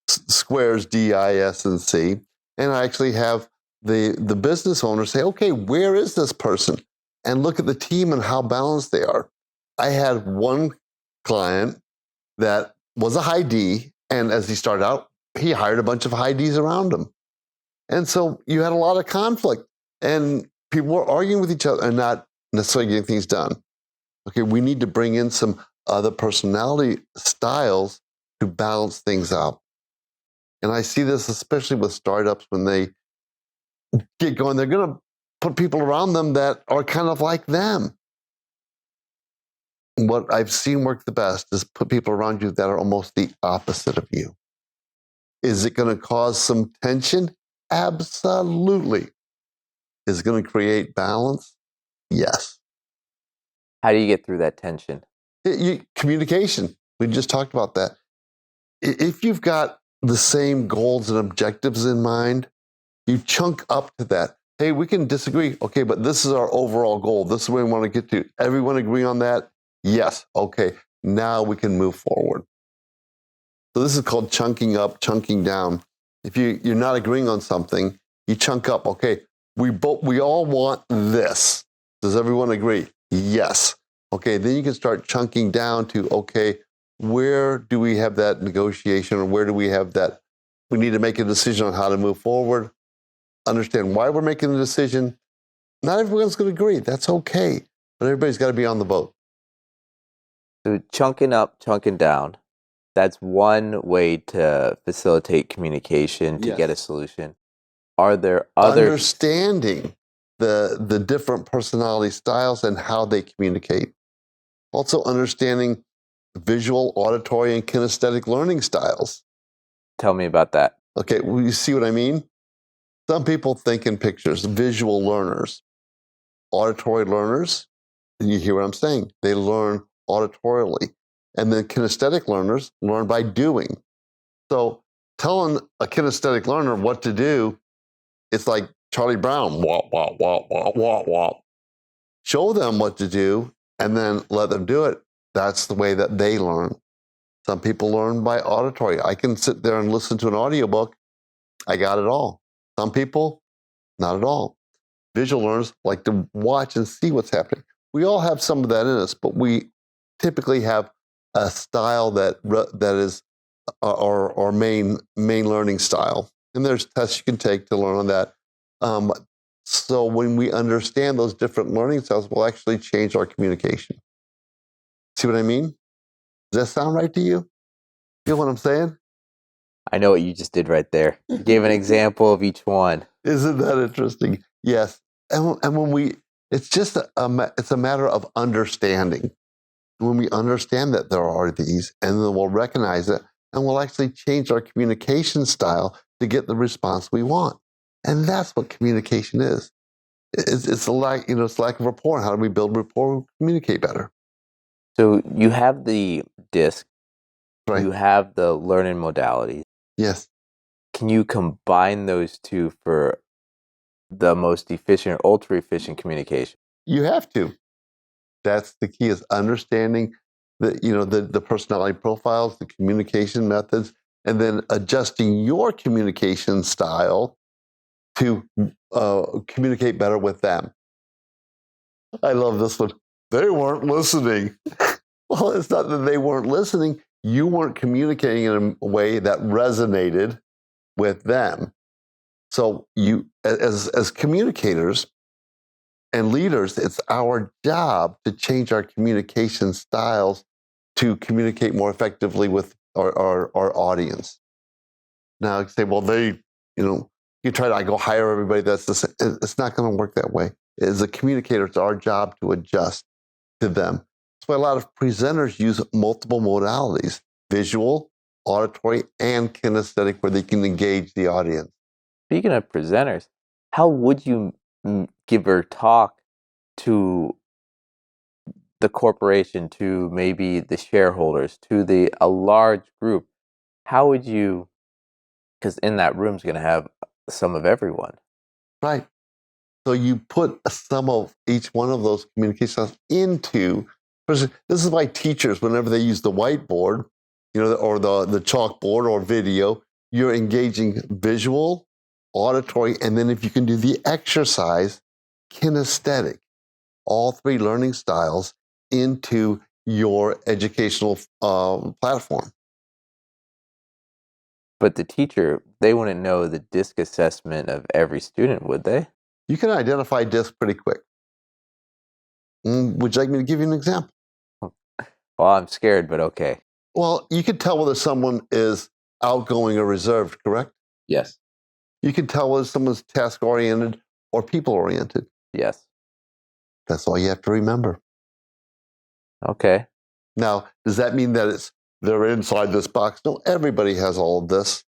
squares, DISNC, and I actually have the business owner say, okay, where is this person? And look at the team and how balanced they are. I had one client that was a high D, and as he started out, he hired a bunch of high Ds around him. And so you had a lot of conflict, and people were arguing with each other and not necessarily getting things done. Okay, we need to bring in some other personality styles to balance things out. And I see this especially with startups when they get going, they're going to put people around them that are kind of like them. What I've seen work the best is put people around you that are almost the opposite of you. Is it going to cause some tension? Absolutely. Is it going to create balance? Yes. How do you get through that tension? Communication. We just talked about that. If you've got the same goals and objectives in mind, you chunk up to that. Hey, we can disagree. Okay, but this is our overall goal. This is where we want to get to. Everyone agree on that? Yes. Okay, now we can move forward. So this is called chunking up, chunking down. If you're not agreeing on something, you chunk up. Okay, we all want this. Does everyone agree? Yes. Okay, then you can start chunking down to, okay, where do we have that negotiation, or where do we have that? We need to make a decision on how to move forward. Understand why we're making the decision. Not everyone's going to agree. That's okay. But everybody's got to be on the boat. So chunking up, chunking down, that's one way to facilitate communication to get a solution. Are there other... Understanding the different personality styles and how they communicate. Also understanding visual, auditory, and kinesthetic learning styles. Tell me about that. Okay, well, you see what I mean? Some people think in pictures, visual learners. Auditory learners, and you hear what I'm saying, they learn auditorily. And then kinesthetic learners learn by doing. So telling a kinesthetic learner what to do, it's like Charlie Brown, wah, wah, wah, wah, wah, wah. Show them what to do and then let them do it. That's the way that they learn. Some people learn by auditory. I can sit there and listen to an audiobook. I got it all. Some people, not at all. Visual learners like to watch and see what's happening. We all have some of that in us, but we typically have a style that is our main learning style. And there's tests you can take to learn on that. So when we understand those different learning styles, we'll actually change our communication. See what I mean? Does that sound right to you? You know what I'm saying? I know what you just did right there. You gave an example of each one. Isn't that interesting? Yes. And when it's just it's a matter of understanding. When we understand that there are these, and then we'll recognize it, and we'll actually change our communication style to get the response we want. And that's what communication is. It's a lack, it's lack of rapport. How do we build rapport and communicate better? So you have the DISC, Right. You have the learning modalities. Yes. Can you combine those two for the most efficient, ultra efficient communication? You have to. That's the key, is understanding the personality profiles, the communication methods, and then adjusting your communication style to communicate better with them. I love this one. They weren't listening. Well, it's not that they weren't listening. You weren't communicating in a way that resonated with them. So you, as communicators and leaders, it's our job to change our communication styles to communicate more effectively with our audience. Now, you say, well, you try to go hire everybody that's the same. It's not going to work that way. As a communicator, it's our job to adjust to them. That's why a lot of presenters use multiple modalities: visual, auditory, and kinesthetic, where they can engage the audience. Speaking of presenters, how would you give a talk to the corporation, to maybe the shareholders, to a large group? How would you, because in that room is going to have some of everyone. Right. So you put some of each one of those communication styles into, this is why teachers, whenever they use the whiteboard, or the chalkboard or video, you're engaging visual, auditory, and then if you can do the exercise, kinesthetic, all three learning styles into your educational platform. But the teacher, they wouldn't know the DISC assessment of every student, would they? You can identify DISC pretty quick. Would you like me to give you an example? Well, I'm scared, but okay. Well, you can tell whether someone is outgoing or reserved, correct? Yes. You can tell whether someone's task-oriented or people-oriented. Yes. That's all you have to remember. Okay. Now, does that mean that they're inside this box? No, everybody has all of this.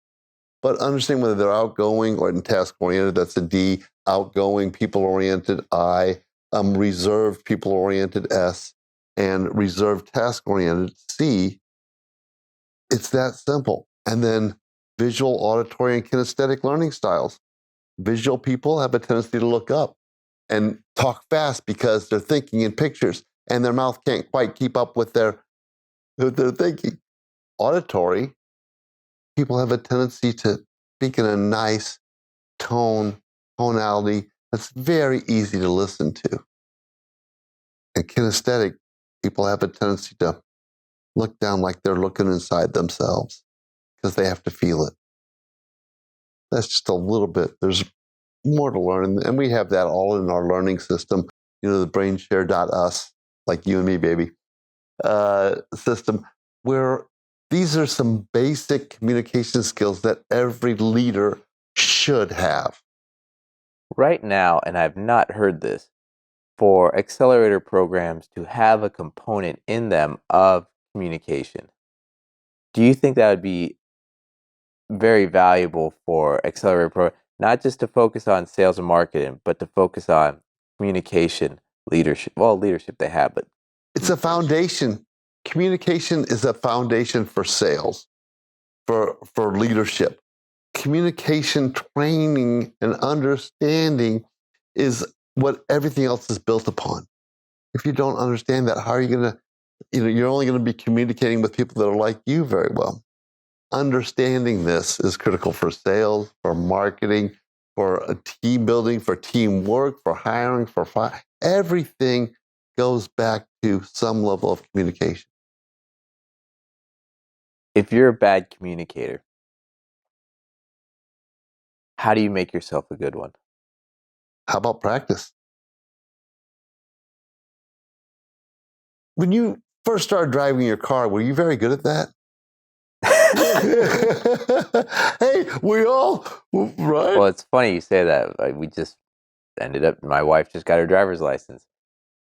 But understand whether they're outgoing or task-oriented, that's a D, outgoing, people-oriented, I, reserved, people-oriented, S, and reserved, task-oriented, C. It's that simple. And then visual, auditory, and kinesthetic learning styles. Visual people have a tendency to look up and talk fast because they're thinking in pictures and their mouth can't quite keep up with their thinking. Auditory, people have a tendency to speak in a nice tonality that's very easy to listen to. And kinesthetic, people have a tendency to look down like they're looking inside themselves because they have to feel it. That's just a little bit. There's more to learn, and we have that all in our learning system. The brainshare.us, like you and me, baby, system, where these are some basic communication skills that every leader should have. Right now, and I've not heard this, for accelerator programs to have a component in them of communication. Do you think that would be very valuable for accelerator program, not just to focus on sales and marketing, but to focus on communication, leadership? Well, leadership they have, but it's a foundation. Communication is a foundation for sales, for leadership. Communication training and understanding is what everything else is built upon. If you don't understand that, how are you going to, you're only going to be communicating with people that are like you very well. Understanding this is critical for sales, for marketing, for team building, for teamwork, for hiring, for fire. Everything goes back to some level of communication. If you're a bad communicator, how do you make yourself a good one? How about practice? When you first started driving your car, were you very good at that? Hey, we all, right? Well, it's funny you say that. We just ended up, my wife just got her driver's license.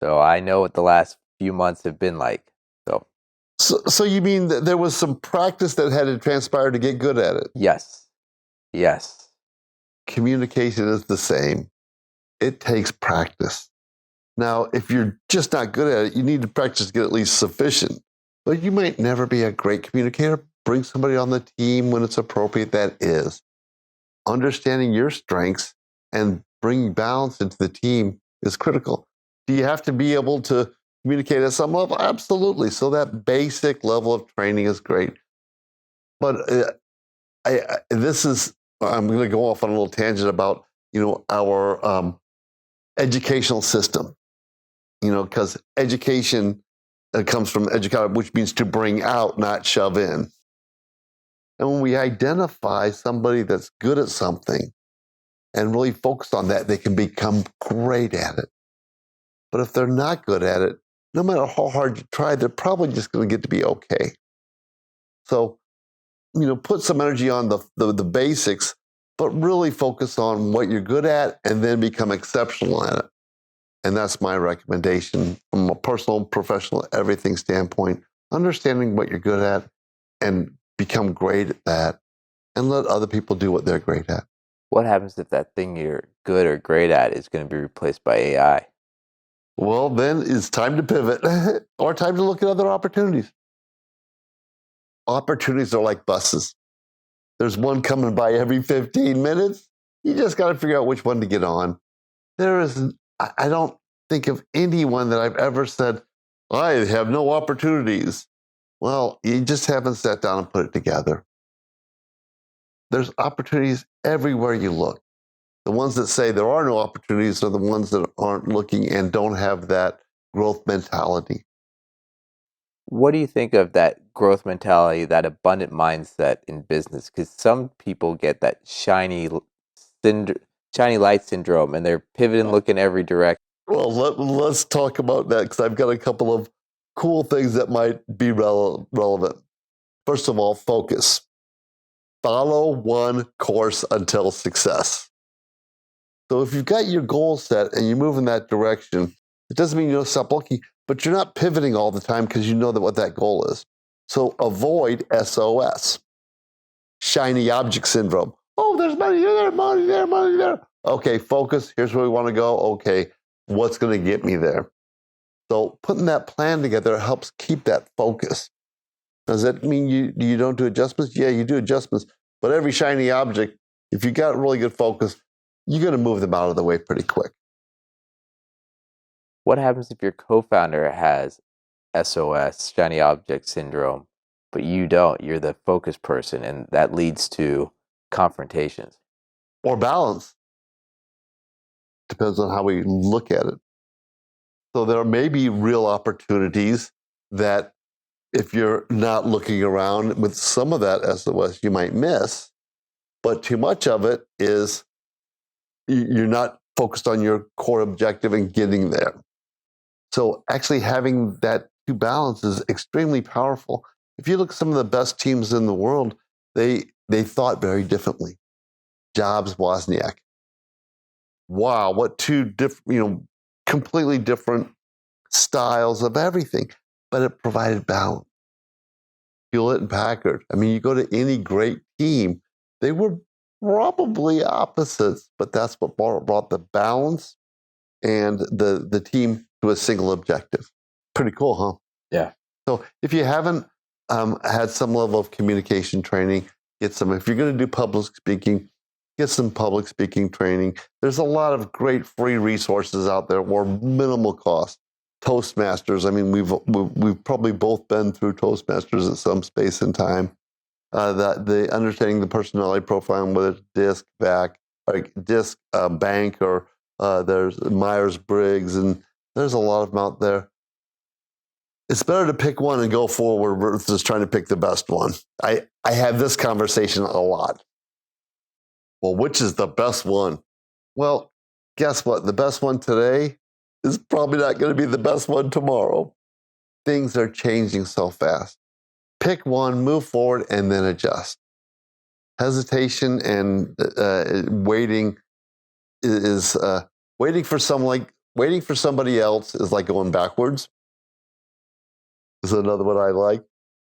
So I know what the last few months have been like. So you mean that there was some practice that had to transpire to get good at it? Yes. Yes. Communication is the same. It takes practice. Now, if you're just not good at it, you need to practice to get at least sufficient. But you might never be a great communicator. Bring somebody on the team when it's appropriate. That is. Understanding your strengths and bringing balance into the team is critical. Do you have to be able to communicate at some level? Absolutely. So that basic level of training is great. But I'm going to go off on a little tangent about, our educational system, because education comes from educare, which means to bring out, not shove in. And when we identify somebody that's good at something and really focus on that, they can become great at it. But if they're not good at it, no matter how hard you try, they're probably just going to get to be okay. So, put some energy on the basics, but really focus on what you're good at and then become exceptional at it. And that's my recommendation from a personal, professional, everything standpoint. Understanding what you're good at and become great at that and let other people do what they're great at. What happens if that thing you're good or great at is going to be replaced by AI? Well, then it's time to pivot or time to look at other opportunities. Opportunities are like buses. There's one coming by every 15 minutes. You just got to figure out which one to get on. I don't think of anyone that I've ever said, I have no opportunities. Well, you just haven't sat down and put it together. there's opportunities everywhere you look. The ones that say there are no opportunities are the ones that aren't looking and don't have that growth mentality. What do you think of that growth mentality, that abundant mindset in business? Because some people get that shiny light syndrome, and they're pivoting, looking every direction. Well, let's talk about that because I've got a couple of cool things that might be relevant. First of all, focus. Follow one course until success. So if you've got your goal set and you move in that direction, it doesn't mean you don't stop looking, but you're not pivoting all the time because you know what that goal is. So avoid SOS, shiny object syndrome. Oh, there's money there, money there, money there. Okay, focus. Here's where we want to go. Okay, what's going to get me there? So putting that plan together helps keep that focus. Does that mean you don't do adjustments? Yeah, you do adjustments. But every shiny object, if you got really good focus, you're going to move them out of the way pretty quick. What happens if your co-founder has SOS, shiny object syndrome, but you don't? You're the focused person, and that leads to confrontations. Or balance. Depends on how we look at it. So there may be real opportunities that if you're not looking around with some of that SOS, you might miss. But too much of it is you're not focused on your core objective and getting there. So actually having that two balance is extremely powerful. If you look at some of the best teams in the world, they thought very differently. Jobs, Wozniak. Wow, what two different, completely different styles of everything, but it provided balance. Hewlett and Packard. I mean, you go to any great team, they were probably opposites, but that's what brought the balance and the team to a single objective. Pretty cool, huh? Yeah. So if you haven't had some level of communication training, get some. If you're going to do public speaking, get some public speaking training. There's a lot of great free resources out there or minimal cost. Toastmasters. I mean, we've probably both been through Toastmasters at some space and time. The understanding the personality profile, whether it's DISC, Bank, or there's Myers-Briggs, and there's a lot of them out there. It's better to pick one and go forward versus trying to pick the best one. I have this conversation a lot. Well, which is the best one? Well, guess what? The best one today is probably not going to be the best one tomorrow. Things are changing so fast. Pick one, move forward, and then adjust. Hesitation and waiting is waiting for somebody else is like going backwards. Is another one I like.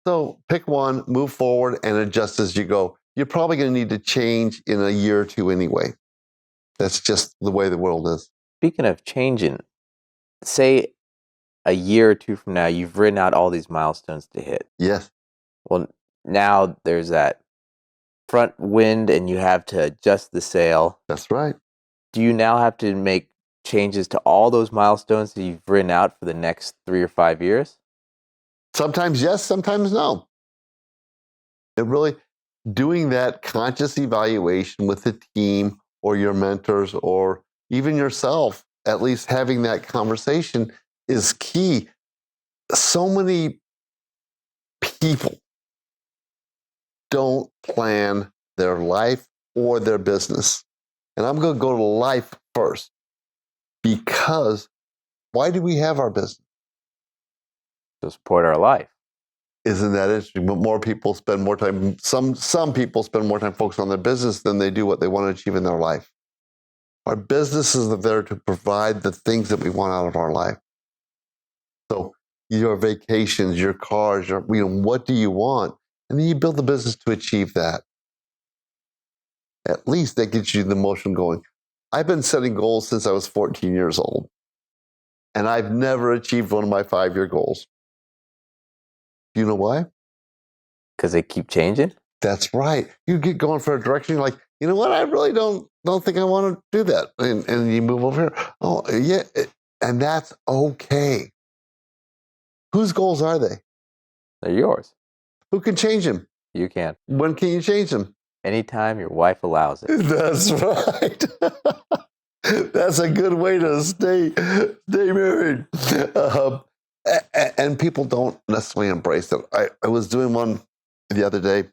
So pick one, move forward, and adjust as you go. You're probably going to need to change in a year or two anyway. That's just the way the world is. Speaking of changing, say a year or two from now, you've written out all these milestones to hit. Yes. Well, now there's that front wind and you have to adjust the sail. That's right. Do you now have to make changes to all those milestones that you've written out for the next 3 or 5 years? Sometimes yes, sometimes no. It really, doing that conscious evaluation with the team or your mentors or even yourself, at least having that conversation is key. So many people don't plan their life or their business. And I'm going to go to life first because why do we have our business? To support our life. Isn't that interesting? But more people spend more time, some people spend more time focused on their business than they do what they want to achieve in their life. Our businesses are there to provide the things that we want out of our life. So your vacations, your cars, what do you want? And then you build the business to achieve that. At least that gets you the motion going. I've been setting goals since I was 14 years old. And I've never achieved one of my 5-year goals. Do you know why? Because they keep changing? That's right. You get going for a direction, you're like, you know what? I really don't think I want to do that. And you move over here. Oh, yeah. And that's okay. Whose goals are they? They're yours. Who can change them? You can. When can you change them? anytime your wife allows it. That's right. That's a good way to stay married. And people don't necessarily embrace it. I was doing one the other day,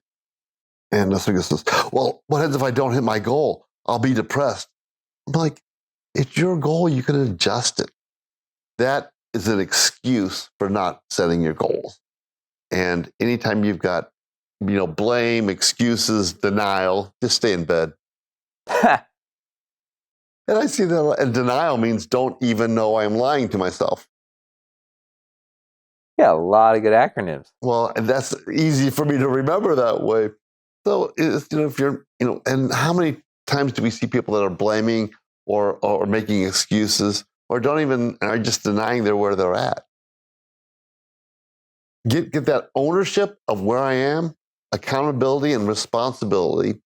and this guy says, well, what happens if I don't hit my goal? I'll be depressed. I'm like, it's your goal. You can adjust it. That is an excuse for not setting your goals. And anytime you've got, blame, excuses, denial, just stay in bed. And I see that, and denial means don't even know I'm lying to myself. Yeah, a lot of good acronyms. Well, and that's easy for me to remember that way. So, if you're, and how many times do we see people that are blaming or making excuses or are just denying where they're at? Get that ownership of where I am, accountability and responsibility,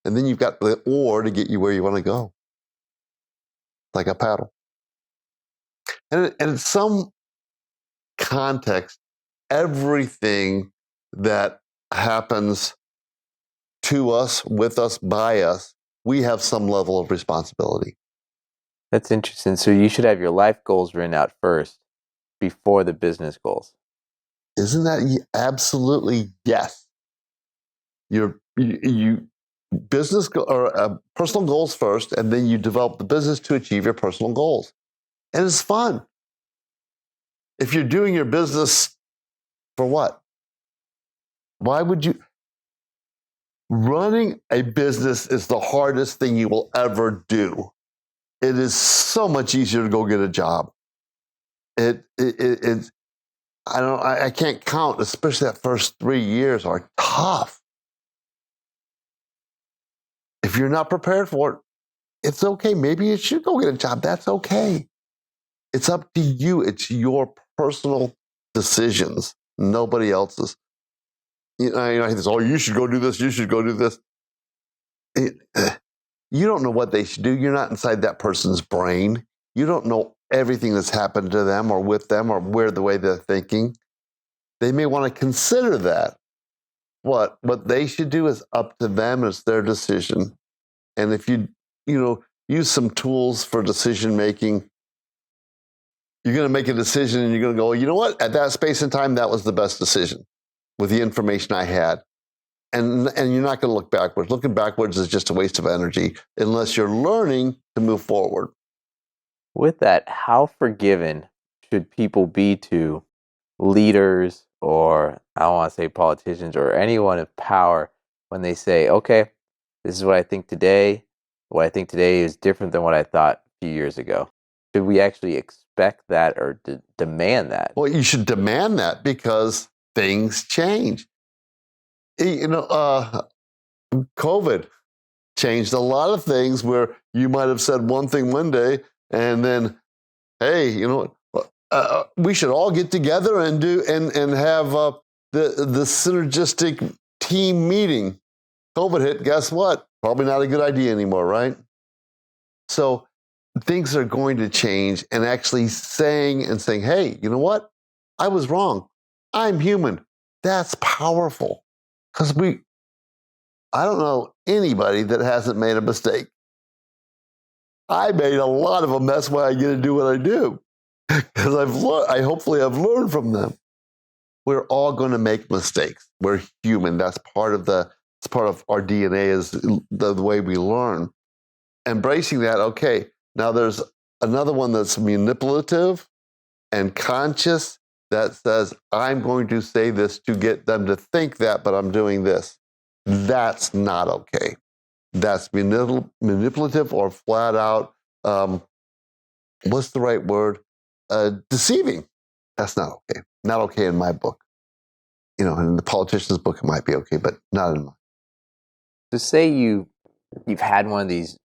and then you've got the oar to get you where you want to go, like a paddle. And in some context, everything that happens to us, with us, by us, we have some level of responsibility. That's interesting. So you should have your life goals written out first before the business goals. Isn't that absolutely yes? You business or personal goals first, and then you develop the business to achieve your personal goals, and it's fun. If you're doing your business for what? Why would you? Running a business is the hardest thing you will ever do. It is so much easier to go get a job. It's I can't count, especially that first 3 years are tough. If you're not prepared for it, it's okay. Maybe you should go get a job. That's okay. It's up to you. It's your personal decisions, nobody else's. I think, oh, you should go do this. You should go do this. You don't know what they should do. You're not inside that person's brain. You don't know everything that's happened to them or with them or the way they're thinking. They may want to consider that. What they should do is up to them. It's their decision. And if you use some tools for decision making, you're going to make a decision and you're going to go, you know what? At that space and time, that was the best decision with the information I had. And you're not going to look backwards. Looking backwards is just a waste of energy unless you're learning to move forward. With that, how forgiving should people be to leaders, or I don't want to say politicians, or anyone of power when they say, okay, this is what I think today. What I think today is different than what I thought a few years ago. Should we actually expect that or demand that? Well, you should demand that because things change. COVID changed a lot of things where you might have said one thing one day and then, hey, we should all get together and do and have the synergistic team meeting. COVID hit, guess what? Probably not a good idea anymore, right? So things are going to change, and actually saying, hey, you know what? I was wrong. I'm human. That's powerful. Because I don't know anybody that hasn't made a mistake. I made a lot of them. That's why I get to do what I do. Because hopefully I've learned from them. We're all going to make mistakes. We're human. That's part of our DNA is the way we learn. Embracing that, okay, now there's another one that's manipulative and conscious that says, I'm going to say this to get them to think that, but I'm doing this. That's not okay. That's manipulative or flat out, what's the right word? Deceiving. That's not okay. Not okay in my book. In the politician's book, it might be okay, but not in mine. So say you've had one of these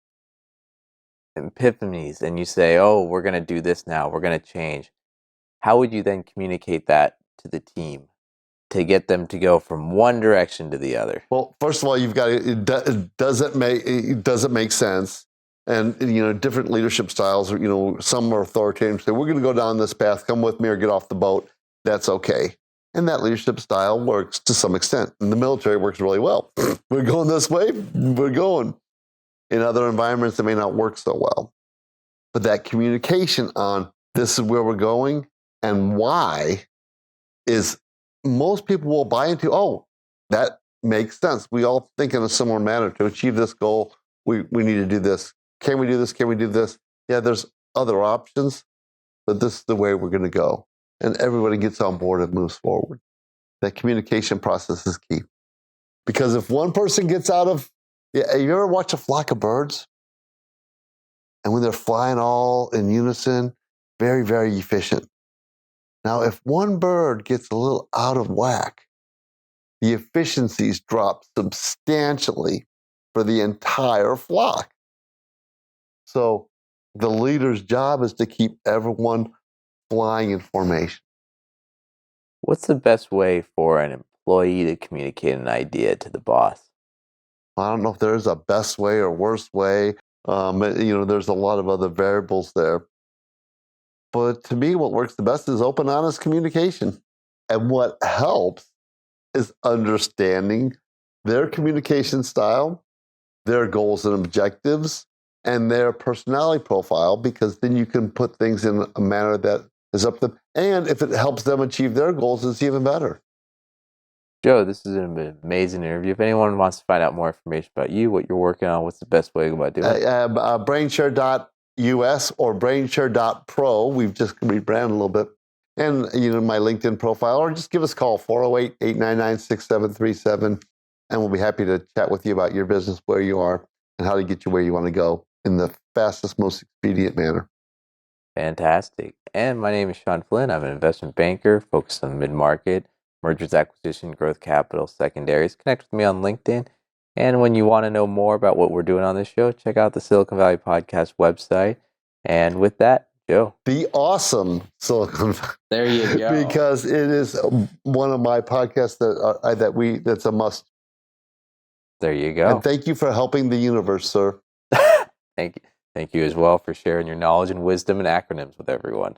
epiphanies and you say, oh, we're going to do this now. We're going to change. How would you then communicate that to the team to get them to go from one direction to the other? Well, first of all, you've got does it make sense? And different leadership styles, some are authoritarian. Say, we're going to go down this path. Come with me or get off the boat. That's okay. And that leadership style works to some extent. In the military, it works really well. We're going this way, we're going. In other environments, it may not work so well. But that communication on this is where we're going and why is most people will buy into, oh, that makes sense. We all think in a similar manner. To achieve this goal, we need to do this. Can we do this? Can we do this? Yeah, there's other options, but this is the way we're going to go. And everybody gets on board and moves forward. That communication process is key. Because if one person gets out of, you ever watch a flock of birds? And when they're flying all in unison, very, very efficient. Now, if one bird gets a little out of whack, the efficiencies drop substantially for the entire flock. So the leader's job is to keep everyone flying in formation. What's the best way for an employee to communicate an idea to the boss? I don't know if there's a best way or worst way. There's a lot of other variables there. But to me, what works the best is open, honest communication. And what helps is understanding their communication style, their goals and objectives, and their personality profile, because then you can put things in a manner that is up to them. And if it helps them achieve their goals, it's even better. Joe, this is an amazing interview. If anyone wants to find out more information about you, what you're working on, what's the best way to go about doing it? Brainshare.us or brainshare.pro. We've just rebranded a little bit. And, my LinkedIn profile, or just give us a call, 408-899-6737. And we'll be happy to chat with you about your business, where you are, and how to get you where you want to go in the fastest, most expedient manner. Fantastic. And my name is Sean Flynn. I'm an investment banker focused on the mid-market, mergers, acquisition, growth capital, secondaries. Connect with me on LinkedIn. And when you want to know more about what we're doing on this show, check out the Silicon Valley Podcast website. And with that, Joe. The awesome Silicon Valley. There you go. Because it is one of my podcasts that's a must. There you go. And thank you for helping the universe, sir. Thank you. Thank you as well for sharing your knowledge and wisdom and acronyms with everyone.